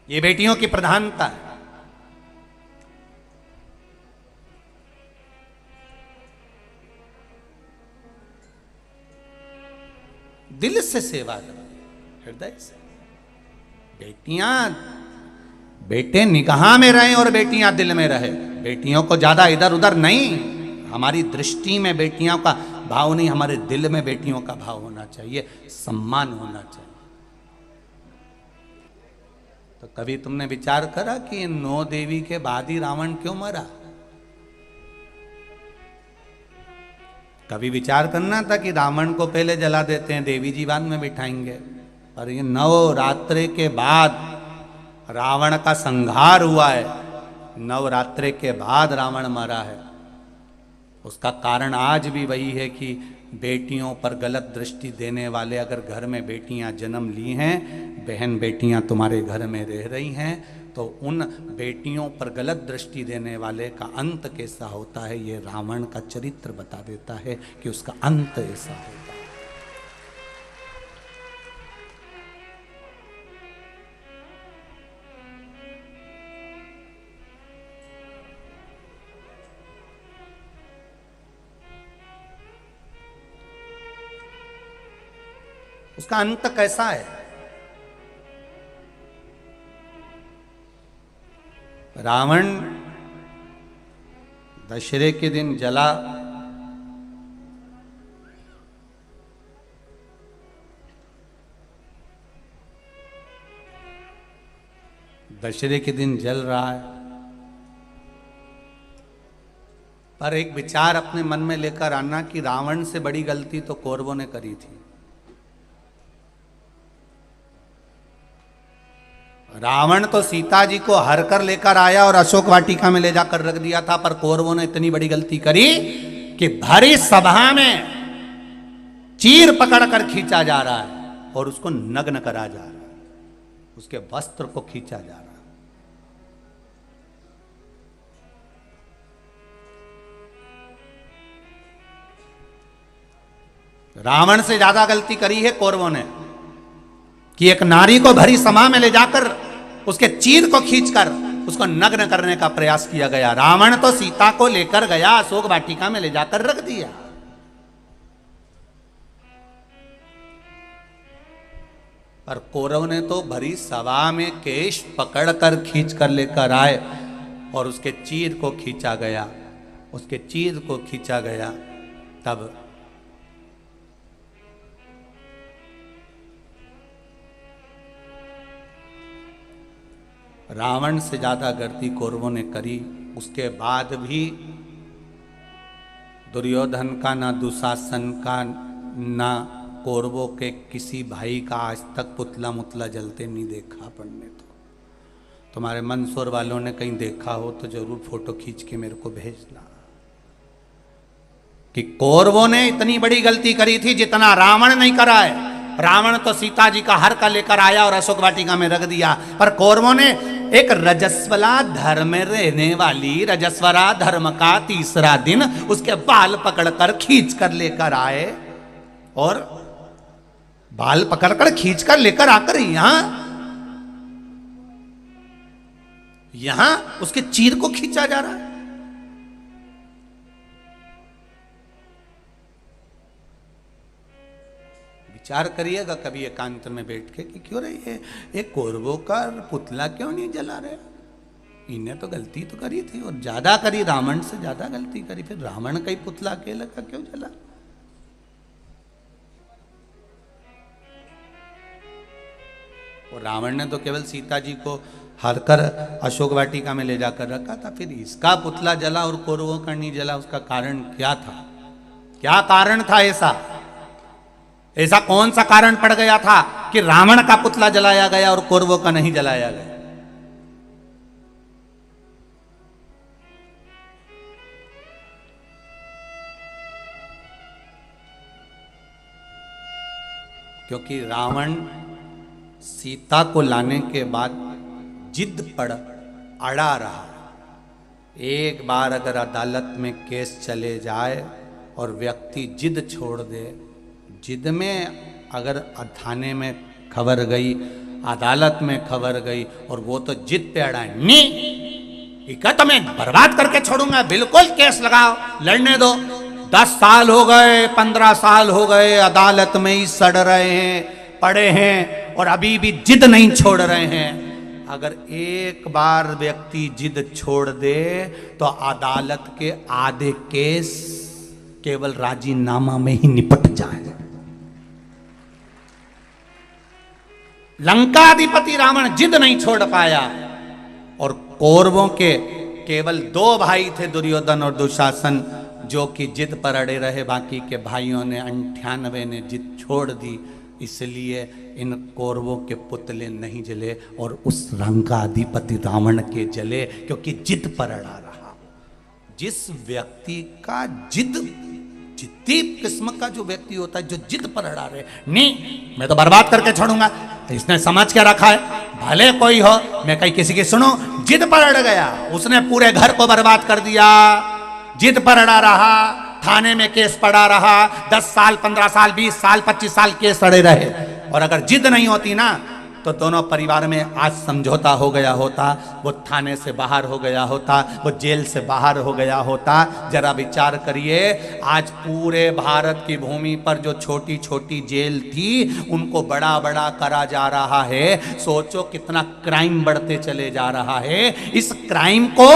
ये बेटियों की प्रधानता है। दिल से सेवा करो, हृदय से। बेटियां, बेटे निगाह में रहे और बेटियां दिल में रहे। बेटियों को ज्यादा इधर उधर नहीं, हमारी दृष्टि में बेटियों का भाव नहीं, हमारे दिल में बेटियों का भाव होना चाहिए, सम्मान होना चाहिए। तो कभी तुमने विचार करा कि 9 देवी के बाद ही रावण क्यों मरा? कभी विचार करना था कि रावण को पहले जला देते हैं, देवी जी बाद में बिठाएंगे। पर ये 9 रात्रि के बाद रावण का संहार हुआ है, 9 रात्रि के बाद रावण मरा है। उसका कारण आज भी वही है कि बेटियों पर गलत दृष्टि देने वाले, अगर घर में बेटियां जन्म ली हैं, बहन बेटियां तुम्हारे घर में रह रही हैं, तो उन बेटियों पर गलत दृष्टि देने वाले का अंत कैसा होता है, ये रावण का चरित्र बता देता है कि उसका अंत ऐसा होता है। उसका अंत कैसा है? रावण दशहरे के दिन जला, दशहरे के दिन जल रहा है, पर एक विचार अपने मन में लेकर आना कि रावण से बड़ी गलती तो कौरवों ने करी थी। रावण तो सीता जी को हर कर लेकर आया और अशोक वाटिका में ले जाकर रख दिया था, पर कौरवों ने इतनी बड़ी गलती करी कि भरी सभा में चीर पकड़कर खींचा जा रहा है और उसको नग्न करा जा रहा है, उसके वस्त्र को खींचा जा रहा है। रावण से ज्यादा गलती करी है कौरवों ने कि एक नारी को भरी सभा में ले जाकर उसके चीर को खींचकर उसको नग्न करने का प्रयास किया गया। रावण तो सीता को लेकर गया, अशोक वाटिका में ले जाकर रख दिया। पर कौरव ने तो भरी सभा में केश पकड़कर खींच कर लेकर आए और उसके चीर को खींचा गया, उसके चीर को खींचा गया। तब रावण से ज्यादा गलती कौरवों ने करी। उसके बाद भी दुर्योधन का, ना दुशासन का, ना कौरवों के किसी भाई का आज तक पुतला मुतला जलते नहीं देखा अपन ने। तो तुम्हारे मंदसौर वालों ने कहीं देखा हो तो जरूर फोटो खींच के मेरे को भेजना कि कौरवों ने इतनी बड़ी गलती करी थी जितना रावण नहीं करा है। रावण तो सीता जी का हर का लेकर आया और अशोक वाटिका में रख दिया, पर कौरवों ने एक रजस्वला धर्म में रहने वाली, रजस्वला धर्म का तीसरा दिन उसके बाल पकड़कर खींच कर लेकर आए, और बाल पकड़कर खींच कर लेकर आकर यहां उसके चीर को खींचा जा रहा है। विचार करिएगा कभी एकांत में बैठ के कि क्यों रही है एक कौरवों का पुतला क्यों नहीं जला रहे। इन्हें तो गलती तो करी थी और ज्यादा करी, रावण से ज्यादा गलती करी, फिर रावण का ही पुतला अकेला का क्यों जला। और रावण ने तो केवल सीता जी को हरकर अशोक वाटिका में ले जाकर रखा था, फिर इसका पुतला जला और कौरवों का नहीं जला। उसका कारण क्या था? क्या कारण था ऐसा कौन सा कारण पड़ गया था कि रावण का पुतला जलाया गया और कौरवों का नहीं जलाया गया? क्योंकि रावण सीता को लाने के बाद जिद पर अड़ा रहा। एक बार अगर अदालत में केस चले जाए और व्यक्ति जिद छोड़ दे, जिद में अगर थाने में खबर गई, अदालत में खबर गई और वो तो जिद पे अड़ा है, नहीं इका तो मैं बर्बाद करके छोड़ूंगा, बिल्कुल केस लगाओ, लड़ने दो। 10 साल हो गए, 15 साल हो गए, अदालत में ही सड़ रहे हैं, पड़े हैं और अभी भी जिद नहीं छोड़ रहे हैं। अगर एक बार व्यक्ति जिद छोड़ दे तो अदालत के आधे केस केवल राजीनामा में ही निपट जाए। लंकाधिपति रावण जिद नहीं छोड़ पाया और कौरवों के केवल 2 भाई थे, दुर्योधन और दुशासन, जो कि जिद पर अड़े रहे। बाकी के भाइयों ने 98 ने जिद छोड़ दी, इसलिए इन कौरवों के पुतले नहीं जले और उस लंकाधिपति रावण के जले, क्योंकि जिद पर अड़ा रहा। जिस व्यक्ति का जिद्दी किस्म का जो व्यक्ति होता है, जो जिद पर अड़ा रहे, नहीं मैं तो बर्बाद करके छोड़ूंगा, इसने समझ के रखा है भले कोई हो, मैं कहीं किसी की सुनो, जिद पर अड़ गया, उसने पूरे घर को बर्बाद कर दिया। जिद पर अड़ा रहा, थाने में केस पड़ा रहा, 10 साल 15 साल 20 साल 25 साल केस अड़े रहे। और अगर जिद नहीं होती ना तो दोनों परिवार में आज समझौता हो गया होता, वो थाने से बाहर हो गया होता, वो जेल से बाहर हो गया होता। जरा विचार करिए, आज पूरे भारत की भूमि पर जो छोटी छोटी जेल थी उनको बड़ा बड़ा करा जा रहा है। सोचो कितना क्राइम बढ़ते चले जा रहा है। इस क्राइम को,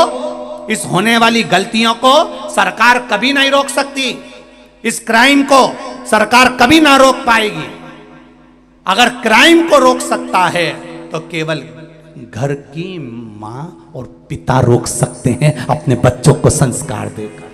इस होने वाली गलतियों को सरकार कभी नहीं रोक सकती। इस क्राइम को सरकार कभी ना रोक पाएगी। अगर क्राइम को रोक सकता है तो केवल घर की मां और पिता रोक सकते हैं अपने बच्चों को संस्कार देकर।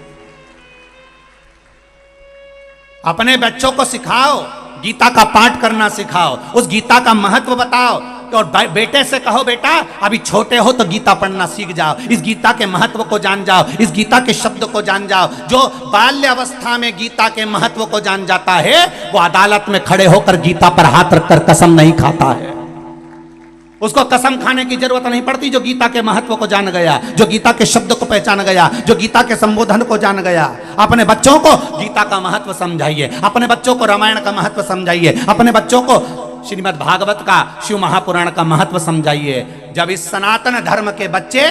अपने बच्चों को सिखाओ, गीता का पाठ करना सिखाओ, उस गीता का महत्व बताओ। और बेटे से कहो बेटा अभी छोटे हो तो गीता पढ़ना सीख जाओ, इस गीता के महत्व को जान जाओ, इस गीता के शब्द को जान जाओ। जो बाल्य अवस्था में गीता के महत्व को जान जाता है वो अदालत में खड़े होकर गीता पर हाथ रखकर कसम नहीं खाता है। उसको कसम खाने की जरूरत नहीं पड़ती। जो गीता के महत्व को जान गया, जो गीता के शब्द को पहचान गया, जो गीता के संबोधन को जान गया। अपने बच्चों को गीता का महत्व समझाइए, अपने बच्चों को रामायण का महत्व समझाइए, अपने बच्चों को श्रीमद् भागवत का, शिव महापुराण का महत्व समझाइए। जब इस सनातन धर्म के बच्चे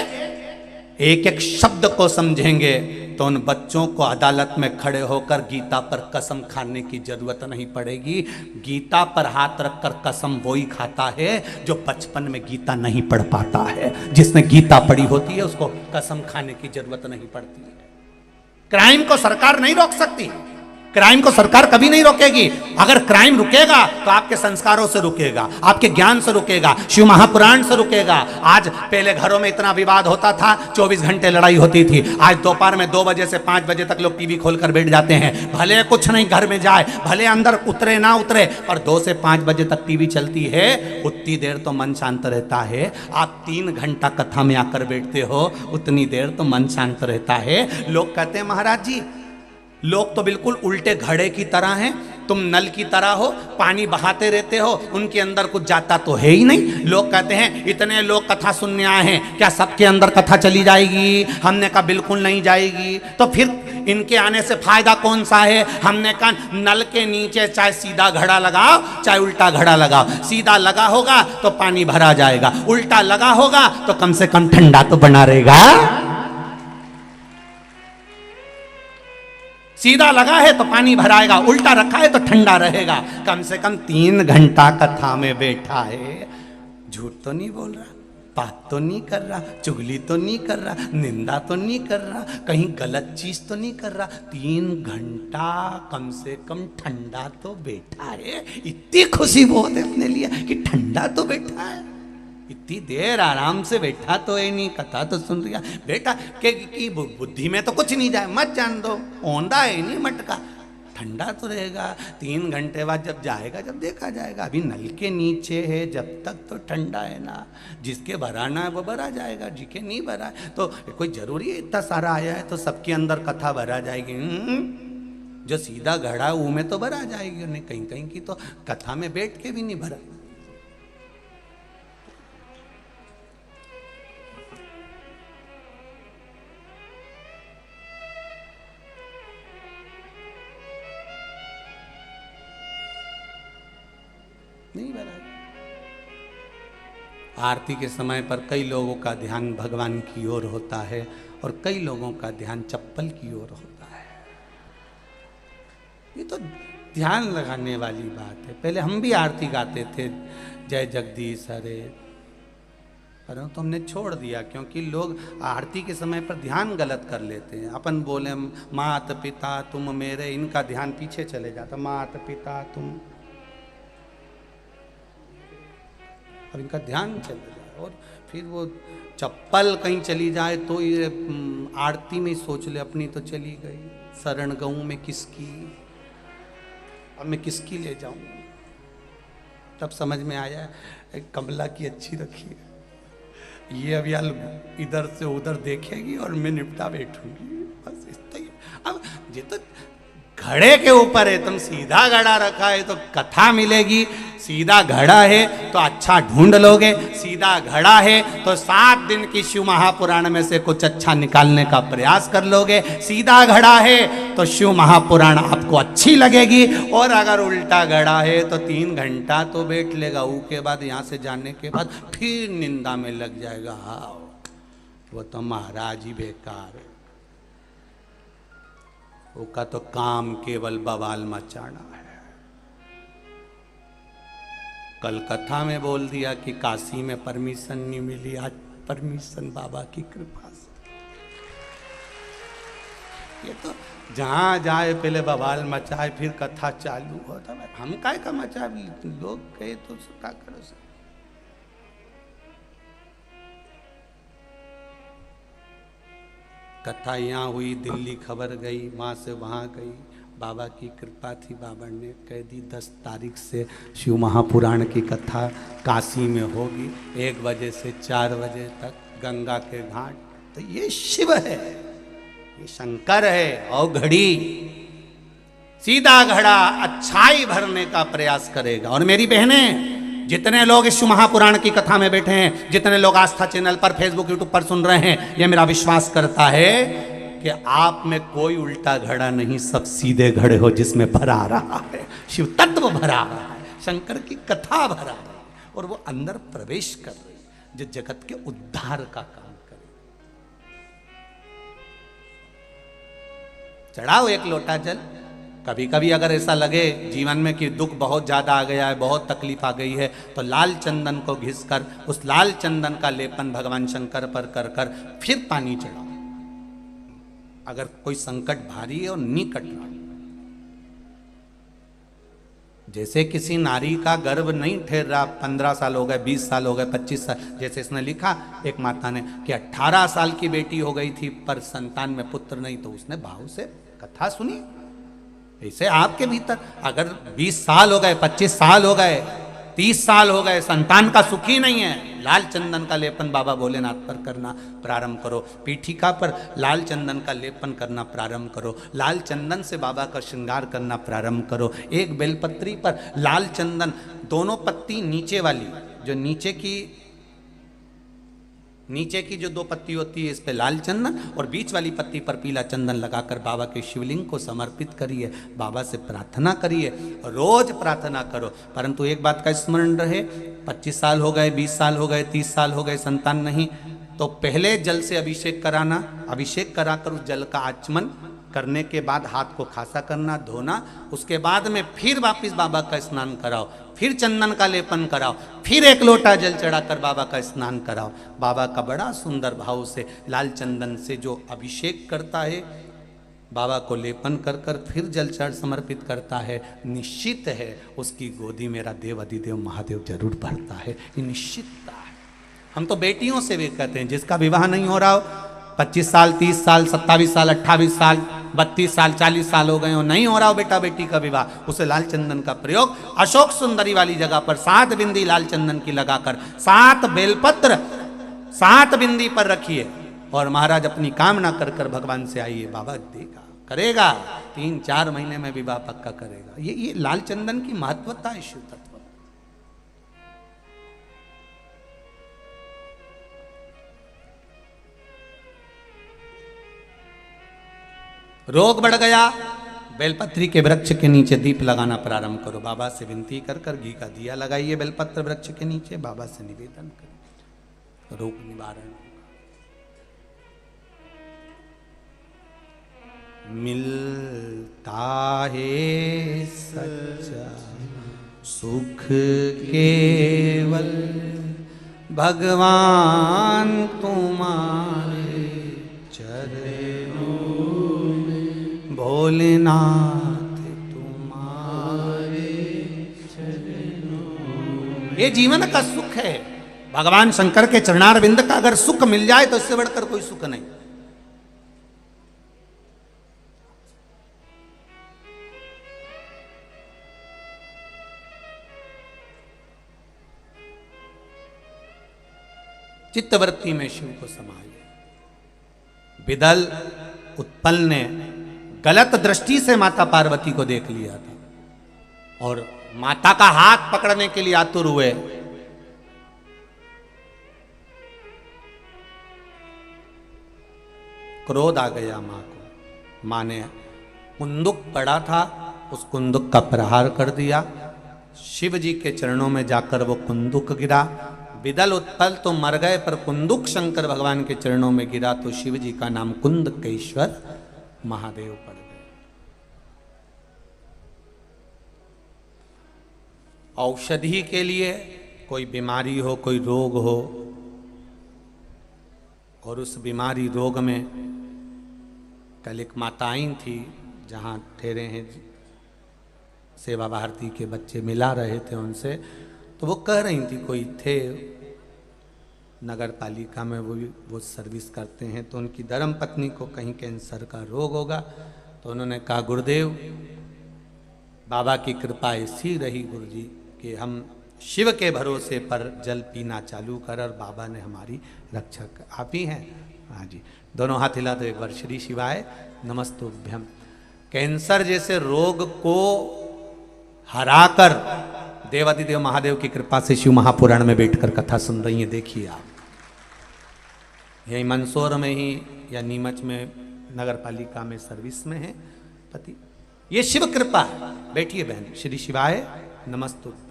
एक एक शब्द को समझेंगे तो उन बच्चों को अदालत में खड़े होकर गीता पर कसम खाने की जरूरत नहीं पड़ेगी। गीता पर हाथ रखकर कसम वही खाता है जो बचपन में गीता नहीं पढ़ पाता है। जिसने गीता पढ़ी होती है उसको कसम खाने की जरूरत नहीं पड़ती है। क्राइम को सरकार नहीं रोक सकती, क्राइम को सरकार कभी नहीं रोकेगी। अगर क्राइम रुकेगा तो आपके संस्कारों से रुकेगा, आपके ज्ञान से रुकेगा, शिव महापुराण से रुकेगा। आज पहले घरों में इतना विवाद होता था, 24 घंटे लड़ाई होती थी। आज दोपहर में 2 बजे से 5 बजे तक लोग टीवी खोलकर बैठ जाते हैं। भले कुछ नहीं घर में जाए, भले अंदर उतरे ना उतरे, पर 2 से 5 बजे तक टीवी चलती है, उतनी देर तो मन शांत रहता है। आप 3 घंटा कथा में आकर बैठते हो, उतनी देर तो मन शांत रहता है। लोग कहते हैं महाराज जी, लोग तो बिल्कुल उल्टे घड़े की तरह हैं, तुम नल की तरह हो, पानी बहाते रहते हो, उनके अंदर कुछ जाता तो है ही नहीं। लोग कहते हैं इतने लोग कथा सुनने आए हैं, क्या सबके अंदर कथा चली जाएगी? हमने कहा बिल्कुल नहीं जाएगी। तो फिर इनके आने से फायदा कौन सा है? हमने कहा नल के नीचे चाहे सीधा घड़ा लगाओ चाहे उल्टा घड़ा लगाओ, सीधा लगा होगा तो पानी भरा जाएगा, उल्टा लगा होगा तो कम से कम ठंडा तो बना रहेगा। सीधा लगा है तो पानी भराएगा, उल्टा रखा है तो ठंडा रहेगा। कम से कम 3 घंटा कथा में बैठा है, झूठ तो नहीं बोल रहा, बात तो नहीं कर रहा, चुगली तो नहीं कर रहा, निंदा तो नहीं कर रहा, कहीं गलत चीज तो नहीं कर रहा। 3 घंटा कम से कम ठंडा तो बैठा है। इतनी खुशी बहुत है अपने लिए कि ठंडा तो बैठा है, इतनी देर आराम से बैठा तो है नहीं, कथा तो सुन रहा बेटा कि बुद्धि में तो कुछ नहीं जाए, मत जान दो, औंधा है नहीं मटका, ठंडा तो रहेगा। 3 घंटे बाद जब जाएगा, जब देखा जाएगा। अभी नल के नीचे है, जब तक तो ठंडा है ना, जिसके भराना है वो भरा जाएगा, जिसके नहीं भरा है तो कोई जरूरी है इतना सारा आया है तो सबके अंदर कथा भरा जाएगी? जो सीधा घड़ा वो में तो भरा जाएगी, उन्हें कहीं कहीं की तो कथा में बैठ के भी नहीं भरा। नहीं भरा। आरती के समय पर कई लोगों का ध्यान भगवान की ओर होता है और कई लोगों का ध्यान चप्पल की ओर होता है। ये तो ध्यान लगाने वाली बात है। पहले हम भी आरती गाते थे, जय जगदीश हरे, पर तो हमने छोड़ दिया क्योंकि लोग आरती के समय पर ध्यान गलत कर लेते हैं। अपन बोले मात पिता तुम मेरे, इनका ध्यान पीछे चले जाता, मात पिता तुम, और इनका ध्यान चला जाए। और फिर वो चप्पल कहीं चली जाए तो ये आरती में सोच ले अपनी तो चली गई, शरण गऊं में किसकी, अब मैं किसकी ले जाऊं। तब समझ में आया कमला की अच्छी रखी है, ये अब यार इधर से उधर देखेगी और मैं निपटा बैठूंगी, बस इतना ही। अब ये तो घड़े के ऊपर है, तुम सीधा घड़ा रखा है तो कथा मिलेगी, सीधा घड़ा है तो अच्छा ढूंढ लोगे, सीधा घड़ा है तो 7 दिन की शिव महापुराण में से कुछ अच्छा निकालने का प्रयास कर लोगे। सीधा घड़ा है तो शिव महापुराण आपको अच्छी लगेगी, और अगर उल्टा घड़ा है तो 3 घंटा तो बैठ लेगा, उसके बाद यहाँ से जाने के बाद फिर निंदा में लग जाएगा, हाँ वो तो महाराज ही बेकार है, उसका तो काम केवल बवाल मचाना है। कल कथा में बोल दिया कि काशी में परमिशन नहीं मिली, आज परमिशन बाबा की कृपा से। ये तो जहां जाए पहले बवाल मचाए फिर कथा चालू होता है। हम काय का मचा, लोग कहे तो क्या करो सर। कथा यहाँ हुई, दिल्ली खबर गई, वहाँ से वहाँ गई, बाबा की कृपा थी, बाबा ने कह दी 10 तारीख से शिव महापुराण की कथा काशी में होगी, 1 बजे से 4 बजे तक गंगा के घाट। तो ये शिव है, ये शंकर है। और घड़ी सीधा घड़ा अच्छाई भरने का प्रयास करेगा। और मेरी बहनें, जितने लोग इस महापुराण की कथा में बैठे हैं, जितने लोग आस्था चैनल पर, फेसबुक, यूट्यूब पर सुन रहे हैं, ये मेरा विश्वास करता है कि आप में कोई उल्टा घड़ा नहीं, सब सीधे घड़े हो जिसमें भरा रहा है शिव तत्व, भरा रहा है शंकर की कथा, भरा रहा है, और वो अंदर प्रवेश कर रही है जो जगत के उद्धार का काम करे। चढ़ाओ 1 लोटा जल। कभी कभी अगर ऐसा लगे जीवन में कि दुख बहुत ज़्यादा आ गया है, बहुत तकलीफ आ गई है, तो लाल चंदन को घिस कर उस लाल चंदन का लेपन भगवान शंकर पर कर कर फिर पानी चढ़ाओ। अगर कोई संकट भारी है और नहीं कट रहा, जैसे किसी नारी का गर्भ नहीं ठहर रहा, 15 साल हो गए, 20 साल हो गए, 25 साल, जैसे इसने लिखा एक माता ने कि 18 साल की बेटी हो गई थी पर संतान में पुत्र नहीं, तो उसने भाव से कथा सुनी। ऐसे आपके भीतर अगर 20 साल हो गए, 25 साल हो गए, 30 साल हो गए, संतान का सुख ही नहीं है, लाल चंदन का लेपन बाबा भोलेनाथ पर करना प्रारंभ करो। पीठिका पर लाल चंदन का लेपन करना प्रारंभ करो। लाल चंदन से बाबा का श्रृंगार करना प्रारंभ करो। एक बेलपत्री पर लाल चंदन, दोनों पत्ती नीचे वाली, जो नीचे की जो 2 पत्ती होती है इस पे लाल चंदन, और बीच वाली पत्ती पर पीला चंदन लगाकर बाबा के शिवलिंग को समर्पित करिए, बाबा से प्रार्थना करिए, रोज प्रार्थना करो। परंतु एक बात का स्मरण रहे, 25 साल हो गए, 20 साल हो गए, 30 साल हो गए, संतान नहीं, तो पहले जल से अभिषेक कराना, अभिषेक कराकर उस जल का आचमन करने के बाद हाथ को खासा करना, धोना, उसके बाद में फिर वापस बाबा का स्नान कराओ, फिर चंदन का लेपन कराओ, फिर 1 लोटा जल चढ़ाकर बाबा का स्नान कराओ। बाबा का बड़ा सुंदर भाव से लाल चंदन से जो अभिषेक करता है, बाबा को लेपन कर कर फिर जल चढ़ समर्पित करता है, निश्चित है उसकी गोदी मेरा देव अधिदेव महादेव जरूर भरता है, ये निश्चितता है। हम तो बेटियों से भी कहते हैं, जिसका विवाह नहीं हो रहा हो, 25 साल, 30 साल, 27 साल, 28 साल, 32 साल, 40 साल हो गए हो, नहीं हो रहा हो बेटा बेटी का विवाह, उसे लाल चंदन का प्रयोग अशोक सुंदरी वाली जगह पर 7 बिंदी लाल चंदन की लगाकर 7 बेलपत्र 7 बिंदी पर रखिए, और महाराज अपनी कामना कर कर भगवान से आइए, बाबा देगा, करेगा, 3-4 महीने में विवाह पक्का करेगा। ये लाल चंदन की महत्वता है शिव तत्व। रोग बढ़ गया, बेलपत्री के वृक्ष के नीचे दीप लगाना प्रारंभ करो, बाबा से विनती कर कर घी का दिया लगाइए बेलपत्र वृक्ष के नीचे, बाबा से निवेदन करें, रोग निवारण मिलता है सच्चा सुख केवल भगवान तुम्हारे चरणों, भोलेनाथ तुम्हारे चरणों। ये जीवन का सुख है, भगवान शंकर के चरणारविंद का अगर सुख मिल जाए तो इससे बढ़कर कोई सुख नहीं। चित्तवृत्ति में शिव को समाइए। विदल उत्पल ने गलत दृष्टि से माता पार्वती को देख लिया था और माता का हाथ पकड़ने के लिए आतुर हुए। क्रोध आ गया मां को, मां ने कुंदुक पड़ा था, उस कुंदुक का प्रहार कर दिया। शिव जी के चरणों में जाकर वो कुंदुक गिरा। विदल उत्पल तो मर गए, पर कुंदुक शंकर भगवान के चरणों में गिरा तो शिव जी का नाम कुंदकेश्वर महादेव पड़ गए। औषधि के लिए कोई बीमारी हो, कोई रोग हो, और उस बीमारी रोग में कल एक माता आई थी, जहाँ ठहरे हैं सेवा भारती के बच्चे मिला रहे थे उनसे, तो वो कह रही थी, कोई थे नगर पालिका में, वो सर्विस करते हैं, तो उनकी धर्म पत्नी को कहीं कैंसर का रोग होगा, तो उन्होंने कहा गुरुदेव बाबा की कृपा ऐसी रही गुरु जी कि हम शिव के भरोसे पर जल पीना चालू कर, और बाबा ने हमारी रक्षा कर। आप ही हैं? हाँ जी, दोनों हाथ हिला दो एक बार। श्री शिवाय नमस्तुभ्यम। कैंसर जैसे रोग को हराकर देवादिदेव महादेव की कृपा से शिव महापुराण में बैठकर कथा सुन रही हैं। देखिए आप, यही मंदसौर में ही या नीमच में नगर पालिका में सर्विस में है पति। ये शिव कृपा है। बैठिए बहन। श्री शिवाय नमस्तुभ्यम।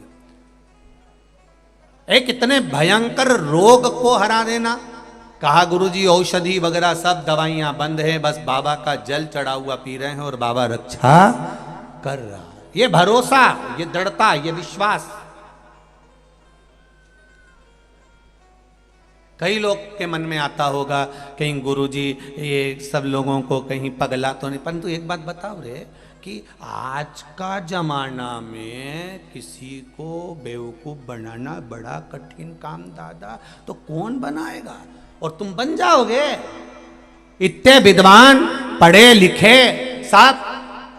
एक इतने भयंकर रोग को हरा देना। कहा गुरुजी औषधि वगैरह सब दवाइयां बंद है, बस बाबा का जल चढ़ा हुआ पी रहे हैं और बाबा रक्षा कर रहा। ये भरोसा, ये दृढ़ता, ये विश्वास। कई लोग के मन में आता होगा कहीं गुरुजी ये सब लोगों को कहीं पगला तो नहीं, परंतु एक बात बताओ रे, कि आज का जमाना में किसी को बेवकूफ बनाना बड़ा कठिन काम दादा, तो कौन बनाएगा, और तुम बन जाओगे। इतने विद्वान पढ़े लिखे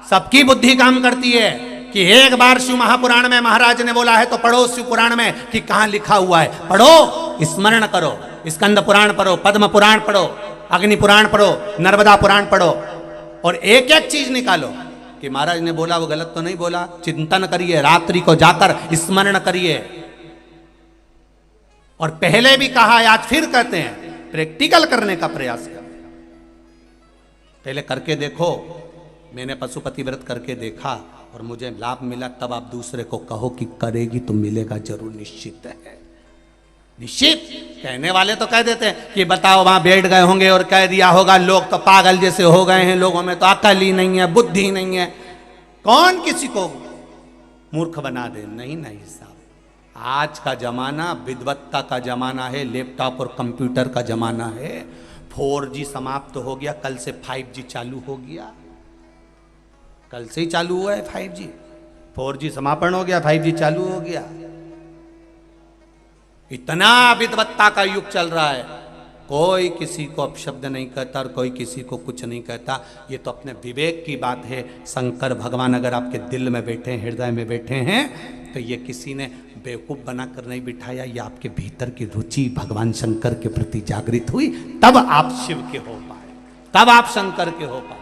सबकी बुद्धि काम करती है कि एक बार शिव महापुराण में महाराज ने बोला है तो पढ़ो शिव पुराण में कि कहां लिखा हुआ है, पढ़ो, स्मरण करो, स्कंद पुराण पढ़ो, पद्म पुराण पढ़ो, अग्नि पुराण पढ़ो, नर्मदा पुराण पढ़ो, और एक एक चीज निकालो कि महाराज ने बोला वो गलत तो नहीं बोला। चिंतन करिए, रात्रि को जाकर स्मरण करिए। और पहले भी कहा है, आज फिर कहते हैं, प्रैक्टिकल करने का प्रयास करें। पहले करके देखो। मैंने पशुपति व्रत करके देखा और मुझे लाभ मिला, तब आप दूसरे को कहो कि करेगी तो मिलेगा जरूर, निश्चित है, निश्चित। कहने वाले तो कह देते हैं कि बताओ वहां बैठ गए होंगे और कह दिया होगा, लोग तो पागल जैसे हो गए हैं, लोगों में तो अकल ही नहीं है, बुद्धि नहीं है। कौन किसी को मूर्ख बना दे? नहीं नहीं साहब, आज का जमाना विद्वत्ता का जमाना है, लैपटॉप और कंप्यूटर का जमाना है। 4G समाप्त हो गया, कल से 5G चालू हो गया, कल से ही चालू हुआ है 5G। 4G समापन हो गया, 5G चालू हो गया। इतना विद्वत्ता का युग चल रहा है, कोई किसी को अपशब्द नहीं कहता और कोई किसी को कुछ नहीं कहता। ये तो अपने विवेक की बात है। शंकर भगवान अगर आपके दिल में बैठे हैं, हृदय में बैठे हैं, तो ये किसी ने बेवकूफ बनाकर नहीं बिठाया। ये आपके भीतर की रुचि भगवान शंकर के प्रति जागृत हुई, तब आप शिव के हो पाए, तब आप शंकर के हो पाए।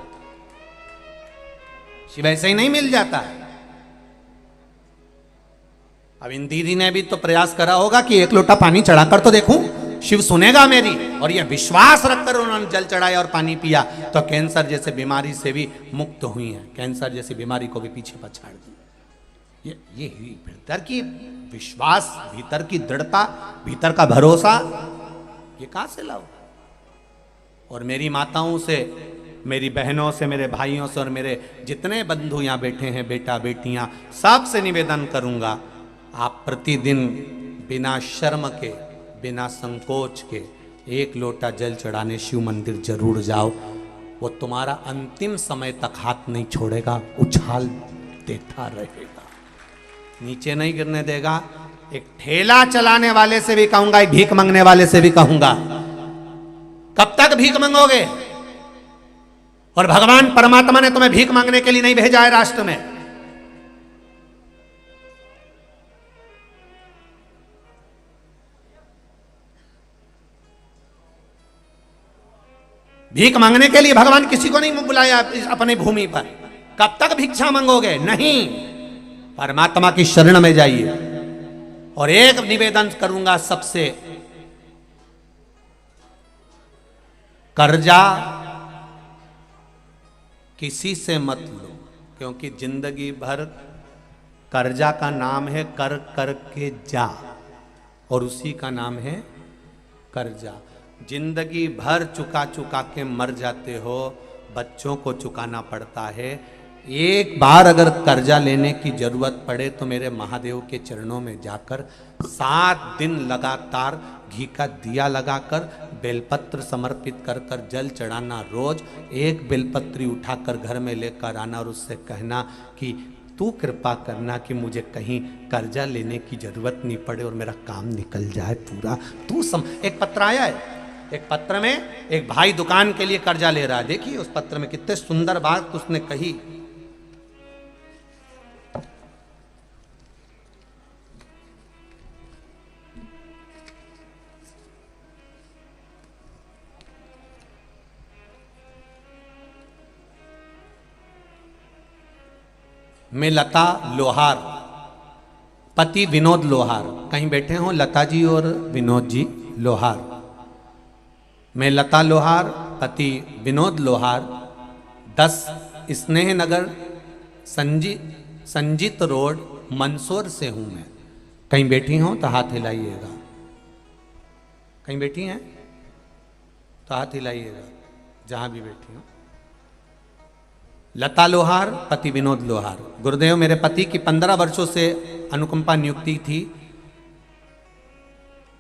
शिव ऐसे ही नहीं मिल जाता है। अब इन दीदी ने भी तो प्रयास करा होगा कि एक लोटा पानी चढ़ाकर तो देखूं, शिव सुनेगा मेरी, और ये विश्वास रखकर उन्होंने जल चढ़ाया और पानी पिया, तो कैंसर जैसे बीमारी से भी मुक्त हुई है। कैंसर जैसी बीमारी को भी पीछे पछाड़ दी। ये भीतर की विश्वास, भीतर की दृढ़ता, भीतर का भरोसा, ये कहां से लाओ? और मेरी माताओं से, मेरी बहनों से, मेरे भाइयों से और मेरे जितने बंधु यहाँ बैठे हैं, बेटा बेटियां, सबसे निवेदन करूंगा, आप प्रतिदिन बिना शर्म के, बिना संकोच के एक लोटा जल चढ़ाने शिव मंदिर जरूर जाओ। वो तुम्हारा अंतिम समय तक हाथ नहीं छोड़ेगा, उछाल देता रहेगा, नीचे नहीं गिरने देगा। एक ठेला चलाने वाले से भी कहूंगा, एक भीख मांगने वाले से भी कहूंगा, कब तक भीख मांगोगे? और भगवान परमात्मा ने तुम्हें भीख मांगने के लिए नहीं भेजा है राष्ट्र में। भीख मांगने के लिए भगवान किसी को नहीं बुलाया अपनी भूमि पर। कब तक भिक्षा मांगोगे? नहीं, परमात्मा की शरण में जाइए। और एक निवेदन करूंगा सबसे, कर्जा किसी से मत लो, क्योंकि जिंदगी भर कर्जा का नाम है कर कर के जा, और उसी का नाम है कर्जा। जिंदगी भर चुका चुका के मर जाते हो, बच्चों को चुकाना पड़ता है। एक बार अगर कर्जा लेने की जरूरत पड़े तो मेरे महादेव के चरणों में जाकर 7 दिन लगातार घी का दिया लगाकर बेलपत्र समर्पित कर कर जल चढ़ाना। रोज एक बेलपत्री उठाकर घर में लेकर आना और उससे कहना कि तू कृपा करना कि मुझे कहीं कर्जा लेने की जरूरत नहीं पड़े और मेरा काम निकल जाए पूरा। एक पत्र आया है, एक पत्र में एक भाई दुकान के लिए कर्जा ले रहा है। देखिए उस पत्र में कितने सुंदर बात उसने कही। मैं लता लोहार, पति विनोद लोहार, कहीं बैठे हों लता जी और विनोद जी लोहार। मैं लता लोहार, पति विनोद लोहार, 10 स्नेह नगर संजीत रोड मंदसौर से हूं मैं। कहीं बैठी हों तो हाथ हिलाइएगा, कहीं बैठी हैं तो हाथ हिलाइएगा, जहां भी बैठी हो। लता लोहार, पति विनोद लोहार। गुरुदेव मेरे पति की 15 वर्षों से अनुकंपा नियुक्ति थी।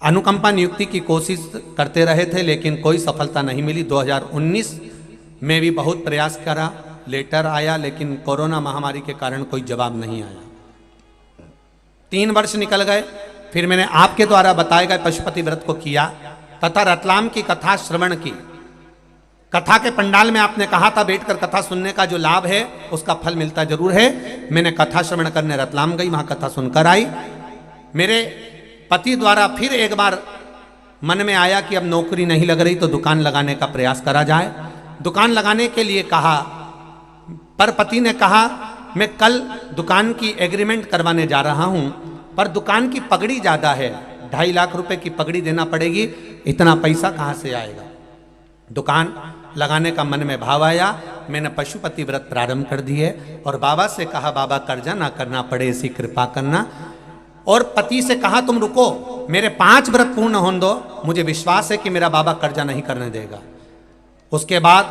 अनुकंपा नियुक्ति की कोशिश करते रहे थे लेकिन कोई सफलता नहीं मिली। 2019 में भी बहुत प्रयास करा लेटर आया, लेकिन कोरोना महामारी के कारण कोई जवाब नहीं आया। 3 वर्ष निकल गए, फिर मैंने आपके द्वारा बताए गए पशुपति व्रत को किया तथा रतलाम की कथा श्रवण की। कथा के पंडाल में आपने कहा था बैठकर कथा सुनने का जो लाभ है उसका फल मिलता जरूर है। मैंने कथा श्रवण करने रतलाम गई, वहां कथा सुनकर आई। मेरे पति द्वारा फिर एक बार मन में आया कि अब नौकरी नहीं लग रही तो दुकान लगाने का प्रयास करा जाए। दुकान लगाने के लिए कहा, पर पति ने कहा मैं कल दुकान की एग्रीमेंट करवाने जा रहा हूं, पर दुकान की पगड़ी ज्यादा है, 2.5 लाख रुपए की पगड़ी देना पड़ेगी, इतना पैसा कहां से आएगा। दुकान लगाने का मन में भाव आया, मैंने पशुपति व्रत प्रारंभ कर दिए और बाबा से कहा बाबा कर्जा ना करना पड़े ऐसी कृपा करना। और पति से कहा तुम रुको, मेरे 5 व्रत पूर्ण होने दो, मुझे विश्वास है कि मेरा बाबा कर्जा नहीं करने देगा। उसके बाद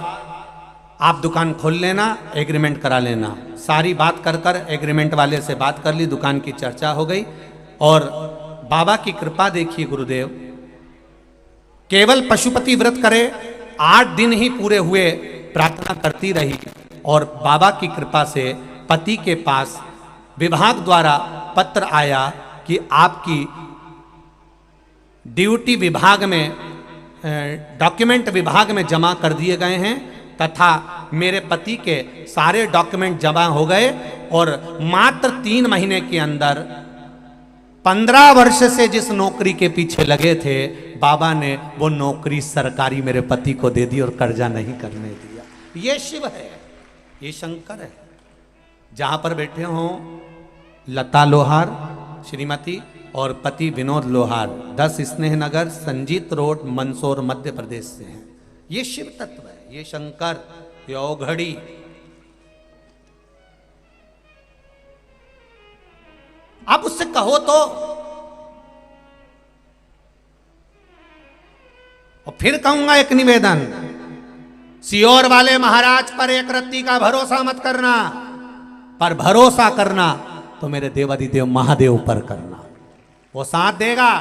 आप दुकान खोल लेना, एग्रीमेंट करा लेना। सारी बात कर कर एग्रीमेंट वाले से बात कर ली, दुकान की चर्चा हो गई। और बाबा की कृपा देखिए गुरुदेव, केवल पशुपति व्रत करे, 8 दिन ही पूरे हुए, प्रार्थना करती रही और बाबा की कृपा से पति के पास विभाग द्वारा पत्र आया कि आपकी ड्यूटी विभाग में, डॉक्यूमेंट विभाग में जमा कर दिए गए हैं तथा मेरे पति के सारे डॉक्यूमेंट जमा हो गए और मात्र 3 महीने के अंदर 15 वर्ष से जिस नौकरी के पीछे लगे थे बाबा ने वो नौकरी सरकारी मेरे पति को दे दी और कर्जा नहीं करने दिया। ये शिव है, ये शंकर है। जहां पर बैठे हों लता लोहार श्रीमती और पति विनोद लोहार 10 स्नेह नगर संजीत रोड मंदसौर मध्य प्रदेश से हैं। ये शिव तत्व है, ये शंकर, ये औघड़ी। आप उससे कहो तो, और फिर कहूंगा एक निवेदन, सियोर वाले महाराज पर एक रत्ती का भरोसा मत करना, पर भरोसा करना तो मेरे देवादिदेव महादेव पर करना, वो साथ देगा।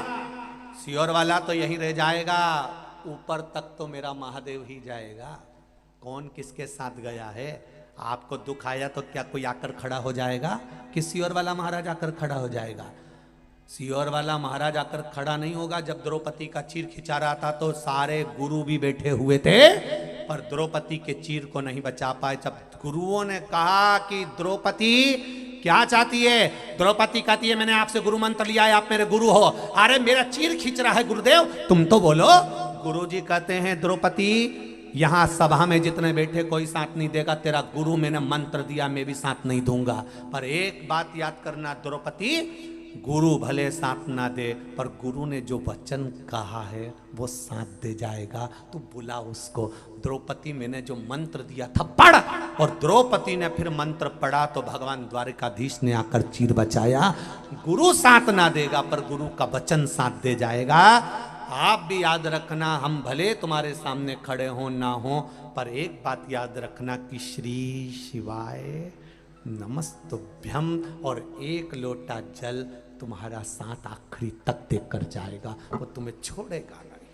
सियोर वाला तो यही रह जाएगा, ऊपर तक तो मेरा महादेव ही जाएगा। कौन किसके साथ गया है? आपको दुख आया तो क्या कोई आकर खड़ा हो जाएगा कि सियोर वाला महाराज आकर खड़ा हो जाएगा? सियोर वाला महाराज आकर खड़ा नहीं होगा। जब द्रौपदी का चीर खिंचा रहा था तो सारे गुरु भी बैठे हुए थे, पर द्रौपदी के चीर को नहीं बचा पाए। जब गुरुओं ने कहा कि द्रौपदी क्या चाहती है, द्रौपदी कहती है मैंने आपसे गुरु मंत्र लिया है, आप मेरे गुरु हो। अरे मेरा चीर खींच रहा है गुरुदेव, तुम तो बोलो। गुरुजी कहते हैं द्रौपदी यहां सभा में जितने बैठे कोई साथ नहीं देगा, तेरा गुरु मैंने मंत्र दिया, मैं भी साथ नहीं दूंगा। पर एक बात याद करना द्रौपदी, गुरु भले साथ ना दे पर गुरु ने जो वचन कहा है वो साथ दे जाएगा। तू बुला उसको। द्रौपदी मैंने जो मंत्र दिया था पढ़, और द्रौपदी ने फिर मंत्र पढ़ा तो भगवान द्वारिकाधीश ने आकर चीर बचाया। गुरु साथ ना देगा पर गुरु का वचन साथ दे जाएगा। आप भी याद रखना, हम भले तुम्हारे सामने खड़े हो ना हो, पर एक बात याद रखना कि श्री शिवाय नमस्तुभ्यम और 1 लोटा जल तुम्हारा साथ आखिरी तक देकर जाएगा। वो तुम्हें छोड़ेगा नहीं,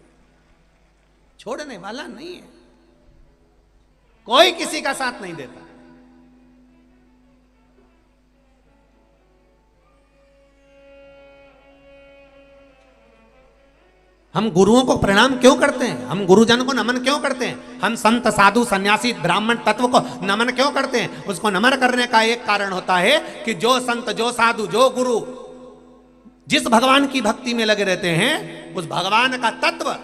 छोड़ने वाला नहीं है, कोई किसी का साथ नहीं देता। हम गुरुओं को प्रणाम क्यों करते हैं? हम गुरुजन को नमन क्यों करते हैं? हम संत साधु सन्यासी ब्राह्मण तत्व को नमन क्यों करते हैं? उसको नमन करने का एक कारण होता है कि जो संत, जो साधु, जो गुरु जिस भगवान की भक्ति में लगे रहते हैं, उस भगवान का तत्व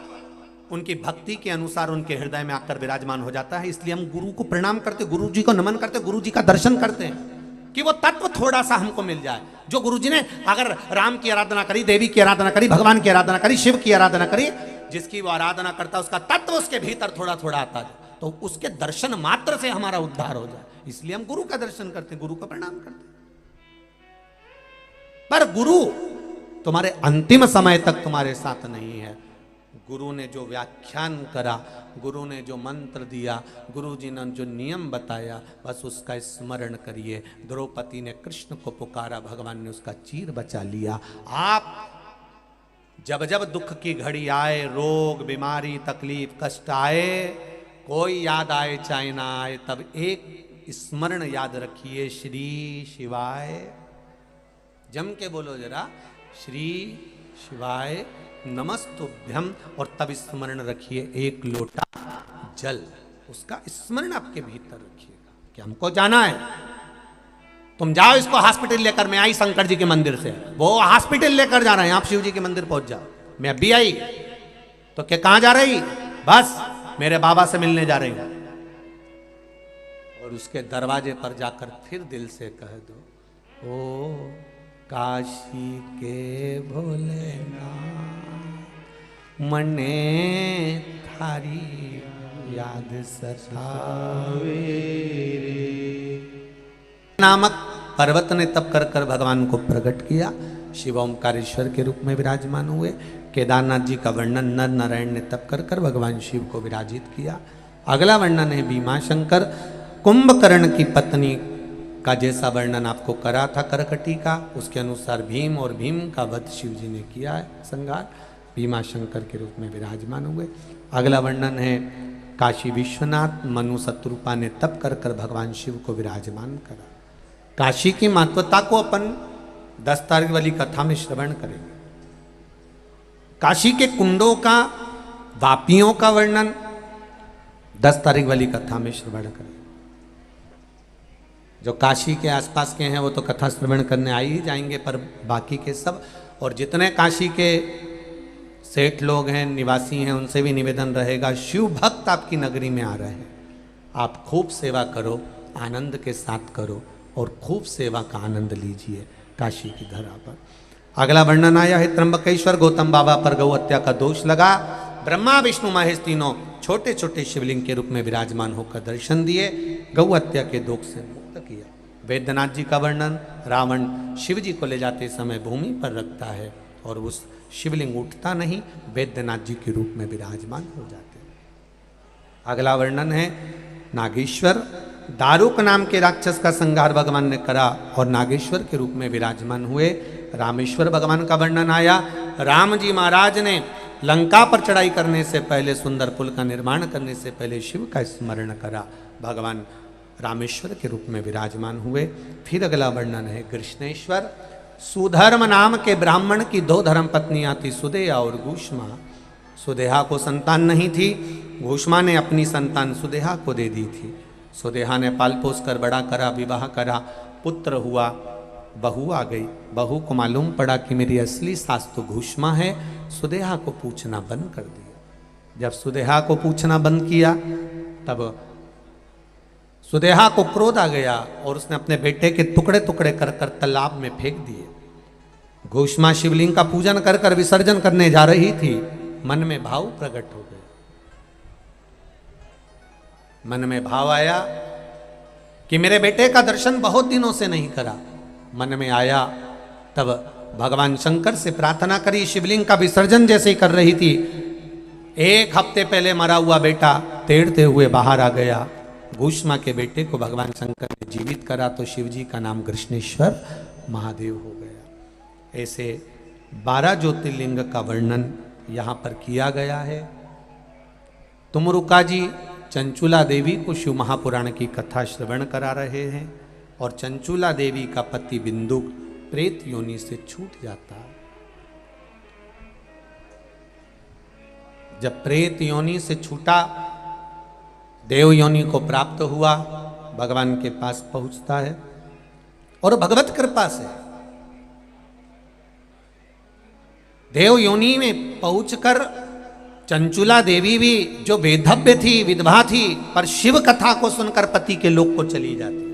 उनकी भक्ति के अनुसार उनके हृदय में आकर विराजमान हो जाता है। इसलिए हम गुरु को प्रणाम करते, गुरु जी को नमन करते, गुरु जी का दर्शन करते हैं कि वो तत्व थोड़ा सा हमको मिल जाए। जो गुरुजी ने अगर राम की आराधना करी, देवी की आराधना करी, भगवान की आराधना करी, शिव की आराधना करी, जिसकी वो आराधना करता उसका तत्व उसके भीतर थोड़ा थोड़ा आता है, तो उसके दर्शन मात्र से हमारा उद्धार हो जाए। इसलिए हम गुरु का दर्शन करते, गुरु को प्रणाम करते। पर गुरु तुम्हारे अंतिम समय तक तुम्हारे साथ नहीं है। गुरु ने जो व्याख्यान करा, गुरु ने जो मंत्र दिया, गुरु जी ने जो नियम बताया, बस उसका स्मरण करिए। द्रौपदी ने कृष्ण को पुकारा, भगवान ने उसका चीर बचा लिया। आप जब जब दुख की घड़ी आए, रोग बीमारी तकलीफ कष्ट आए, कोई याद आए चाहे ना आए, तब एक स्मरण याद रखिए, श्री शिवाय, जम के बोलो जरा, श्री शिवाय नमस्तुभ्यम, और तब स्मरण रखिए एक लोटा जल, उसका स्मरण आपके भीतर रखिएगा कि हमको जाना है। तुम जाओ इसको हॉस्पिटल लेकर, मैं आई शंकर जी के मंदिर से, वो हॉस्पिटल लेकर जा रहे हैं, आप शिव जी के मंदिर पहुंच जाओ। मैं अभी आई तो क्या कहां जा रही, बस मेरे बाबा से मिलने जा रही हूं, और उसके दरवाजे पर जाकर फिर दिल से कह दो, ओ काशी के भोलेनाथ मने थारी याद सतावे रे। नामक पर्वत ने तप कर कर भगवान को प्रकट किया, शिव ओमकारेश्वर के रूप में विराजमान हुए। केदारनाथ जी का वर्णन नर नारायण ने तप कर कर भगवान शिव को विराजित किया। अगला वर्णन है भीमाशंकर, कुंभकर्ण की पत्नी का जैसा वर्णन आपको करा था करकटी का, उसके अनुसार भीम और भीम का वध शिव जी ने किया है, संहार, भीमाशंकर के रूप में विराजमान हुए। अगला वर्णन है काशी विश्वनाथ, मनु शत्रुपा ने तप कर कर भगवान शिव को विराजमान करा। काशी की महत्वता को अपन 10 तारीख वाली कथा में श्रवण करेंगे। काशी के कुंडों का, वापियों का वर्णन 10 तारीख वाली कथा में श्रवण करेंगे। जो काशी के आसपास के हैं वो तो कथा श्रवण करने आ ही जाएंगे, पर बाकी के सब, और जितने काशी के सेठ लोग हैं, निवासी हैं, उनसे भी निवेदन रहेगा, शिव भक्त आपकी नगरी में आ रहे हैं, आप खूब सेवा करो, आनंद के साथ करो, और खूब सेवा का आनंद लीजिए काशी की धरा पर। अगला वर्णन आया है त्र्यंबकेश्वर, गौतम बाबा पर गौ हत्या का दोष लगा, ब्रह्मा विष्णु महेश तीनों छोटे छोटे शिवलिंग के रूप में विराजमान होकर दर्शन दिए, गौ हत्या के दोष से मुक्त किया। वैद्यनाथ जी का वर्णन, रावण शिव जी को ले जाते समय भूमि पर रखता है और उस शिवलिंग उठता नहीं, वैद्यनाथ जी के रूप में विराजमान हो जाते हैं। अगला वर्णन है नागेश्वर, दारुक नाम के राक्षस का संहार भगवान ने करा और नागेश्वर के रूप में विराजमान हुए। रामेश्वर भगवान का वर्णन आया, राम जी महाराज ने लंका पर चढ़ाई करने से पहले, सुंदर पुल का निर्माण करने से पहले शिव का स्मरण करा, भगवान रामेश्वर के रूप में विराजमान हुए। फिर अगला वर्णन है कृष्णेश्वर, सुधर्म नाम के ब्राह्मण की 2 धर्म पत्नियां थी, सुदेहा और घूष्मा। सुदेहा को संतान नहीं थी, घूष्मा ने अपनी संतान सुदेहा को दे दी थी। सुदेहा ने पाल पोस कर बड़ा करा, विवाह करा, पुत्र हुआ, बहू आ गई। बहू को मालूम पड़ा कि मेरी असली सास तो घूष्मा है, सुदेहा को पूछना बंद कर दिया। जब सुदेहा को पूछना बंद किया तब सुदेहा को क्रोध आ गया और उसने अपने बेटे के टुकड़े टुकड़े कर कर तालाब में फेंक दिए। घूष्मा शिवलिंग का पूजन कर कर विसर्जन करने जा रही थी, मन में भाव प्रकट हो गया। मन में भाव आया कि मेरे बेटे का दर्शन बहुत दिनों से नहीं करा। मन में आया तब भगवान शंकर से प्रार्थना करी। शिवलिंग का विसर्जन जैसे ही कर रही थी, 1 हफ्ते पहले मरा हुआ बेटा तैरते हुए बाहर आ गया। घूष्मा के बेटे को भगवान शंकर ने जीवित करा तो शिव जी का नाम कृष्णेश्वर महादेव हो गया। ऐसे 12 ज्योतिर्लिंग का वर्णन यहाँ पर किया गया है। तुमरुका जी चंचुला देवी को शिव महापुराण की कथा श्रवण करा रहे हैं और चंचुला देवी का पति बिंदुक प्रेत योनि से छूट जाता है। जब प्रेत योनि से छूटा, देव योनि को प्राप्त हुआ, भगवान के पास पहुंचता है और भगवत कृपा से देव योनि में पहुंचकर चंचुला देवी भी जो वेधव्य थी, विधवा थी, पर शिव कथा को सुनकर पति के लोक को चली जाती है।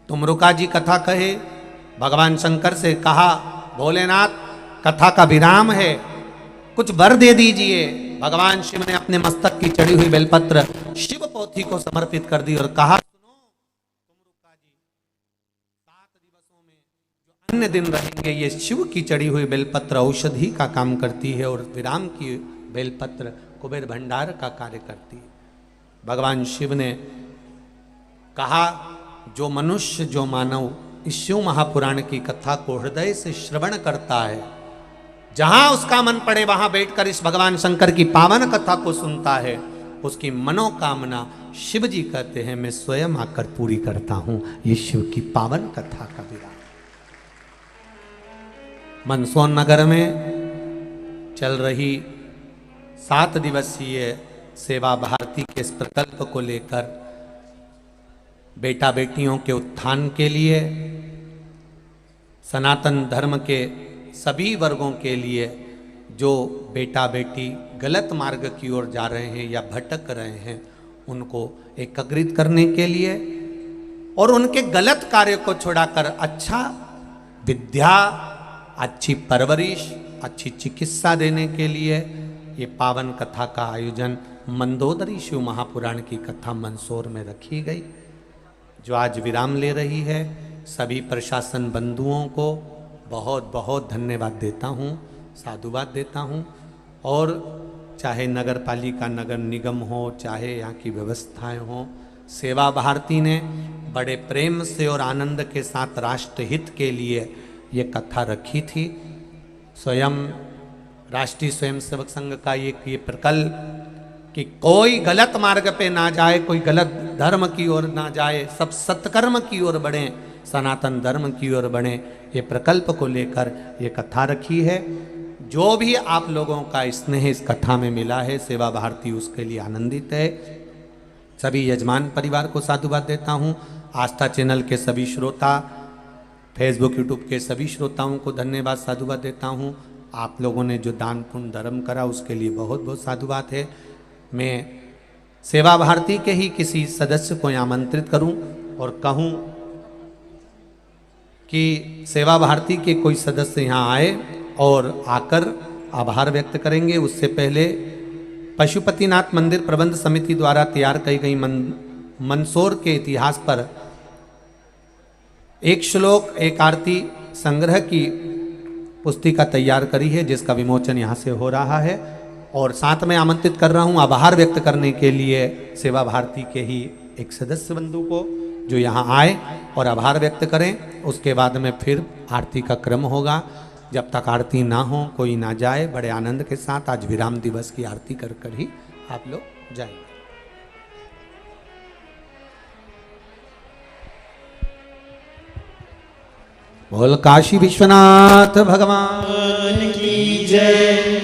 तुमरुका जी कथा कहे, भगवान शंकर से कहा, भोलेनाथ कथा का विराम है, कुछ वर दे दीजिए। भगवान शिव ने अपने मस्तक की चढ़ी हुई बेलपत्र शिव पोथी को समर्पित कर दी और कहा, सुनो तुमरुका जी, 7 दिवसों में जो अन्य दिन रहेंगे, ये शिव की चढ़ी हुई बेलपत्र औषधि का काम करती है और विराम की बेलपत्र कुबेर भंडार का कार्य करती है। भगवान शिव ने कहा, जो मनुष्य, जो मानव इस शिव महापुराण की कथा को हृदय से श्रवण करता है, जहां उसका मन पड़े वहां बैठकर इस भगवान शंकर की पावन कथा को सुनता है, उसकी मनोकामना शिव जी कहते हैं मैं स्वयं आकर पूरी करता हूं। ये शिव की पावन कथा का विराम। मंदसौर नगर में चल रही 7 दिवसीय सेवा भारती के इस प्रकल्प को लेकर बेटा बेटियों के उत्थान के लिए, सनातन धर्म के सभी वर्गों के लिए जो बेटा बेटी गलत मार्ग की ओर जा रहे हैं या भटक रहे हैं उनको एकत्रित करने के लिए और उनके गलत कार्य को छुड़ाकर अच्छा विद्या, अच्छी परवरिश, अच्छी चिकित्सा देने के लिए ये पावन कथा का आयोजन मंदोदरी शिव महापुराण की कथा मंदसौर में रखी गई, जो आज विराम ले रही है। सभी प्रशासन बंधुओं को बहुत बहुत धन्यवाद देता हूँ, साधुवाद देता हूँ। और चाहे नगर पालिका, नगर निगम हो, चाहे यहाँ की व्यवस्थाएं हो, सेवा भारती ने बड़े प्रेम से और आनंद के साथ राष्ट्रहित के लिए ये कथा रखी थी। स्वयं राष्ट्रीय स्वयंसेवक संघ का ये प्रकल्प कि कोई गलत मार्ग पे ना जाए, कोई गलत धर्म की ओर ना जाए, सब सत्कर्म की ओर बढ़े, सनातन धर्म की ओर बढ़े, ये प्रकल्प को लेकर ये कथा रखी है। जो भी आप लोगों का स्नेह इस कथा में मिला है, सेवा भारती उसके लिए आनंदित है। सभी यजमान परिवार को साधुवाद देता हूँ। आस्था चैनल के सभी श्रोता, फेसबुक यूट्यूब के सभी श्रोताओं को धन्यवाद, साधुवाद देता हूँ। आप लोगों ने जो दान पुण्य धर्म करा उसके लिए बहुत बहुत साधुवाद है। मैं सेवा भारती के ही किसी सदस्य को आमंत्रित करूं और कहूं कि सेवा भारती के कोई सदस्य यहाँ आए और आकर आभार व्यक्त करेंगे। उससे पहले पशुपतिनाथ मंदिर प्रबंध समिति द्वारा तैयार की गई मंदसौर के इतिहास पर एक श्लोक एक आरती संग्रह की पुस्तिका तैयार करी है, जिसका विमोचन यहाँ से हो रहा है। और साथ में आमंत्रित कर रहा हूँ आभार व्यक्त करने के लिए सेवा भारती के ही एक सदस्य बंधु को, जो यहाँ आए और आभार व्यक्त करें। उसके बाद में फिर आरती का क्रम होगा। जब तक आरती ना हो कोई ना जाए। बड़े आनंद के साथ आज विराम दिवस की आरती कर कर ही आप लोग जाएंगे। बोल काशी विश्वनाथ भगवान की जय।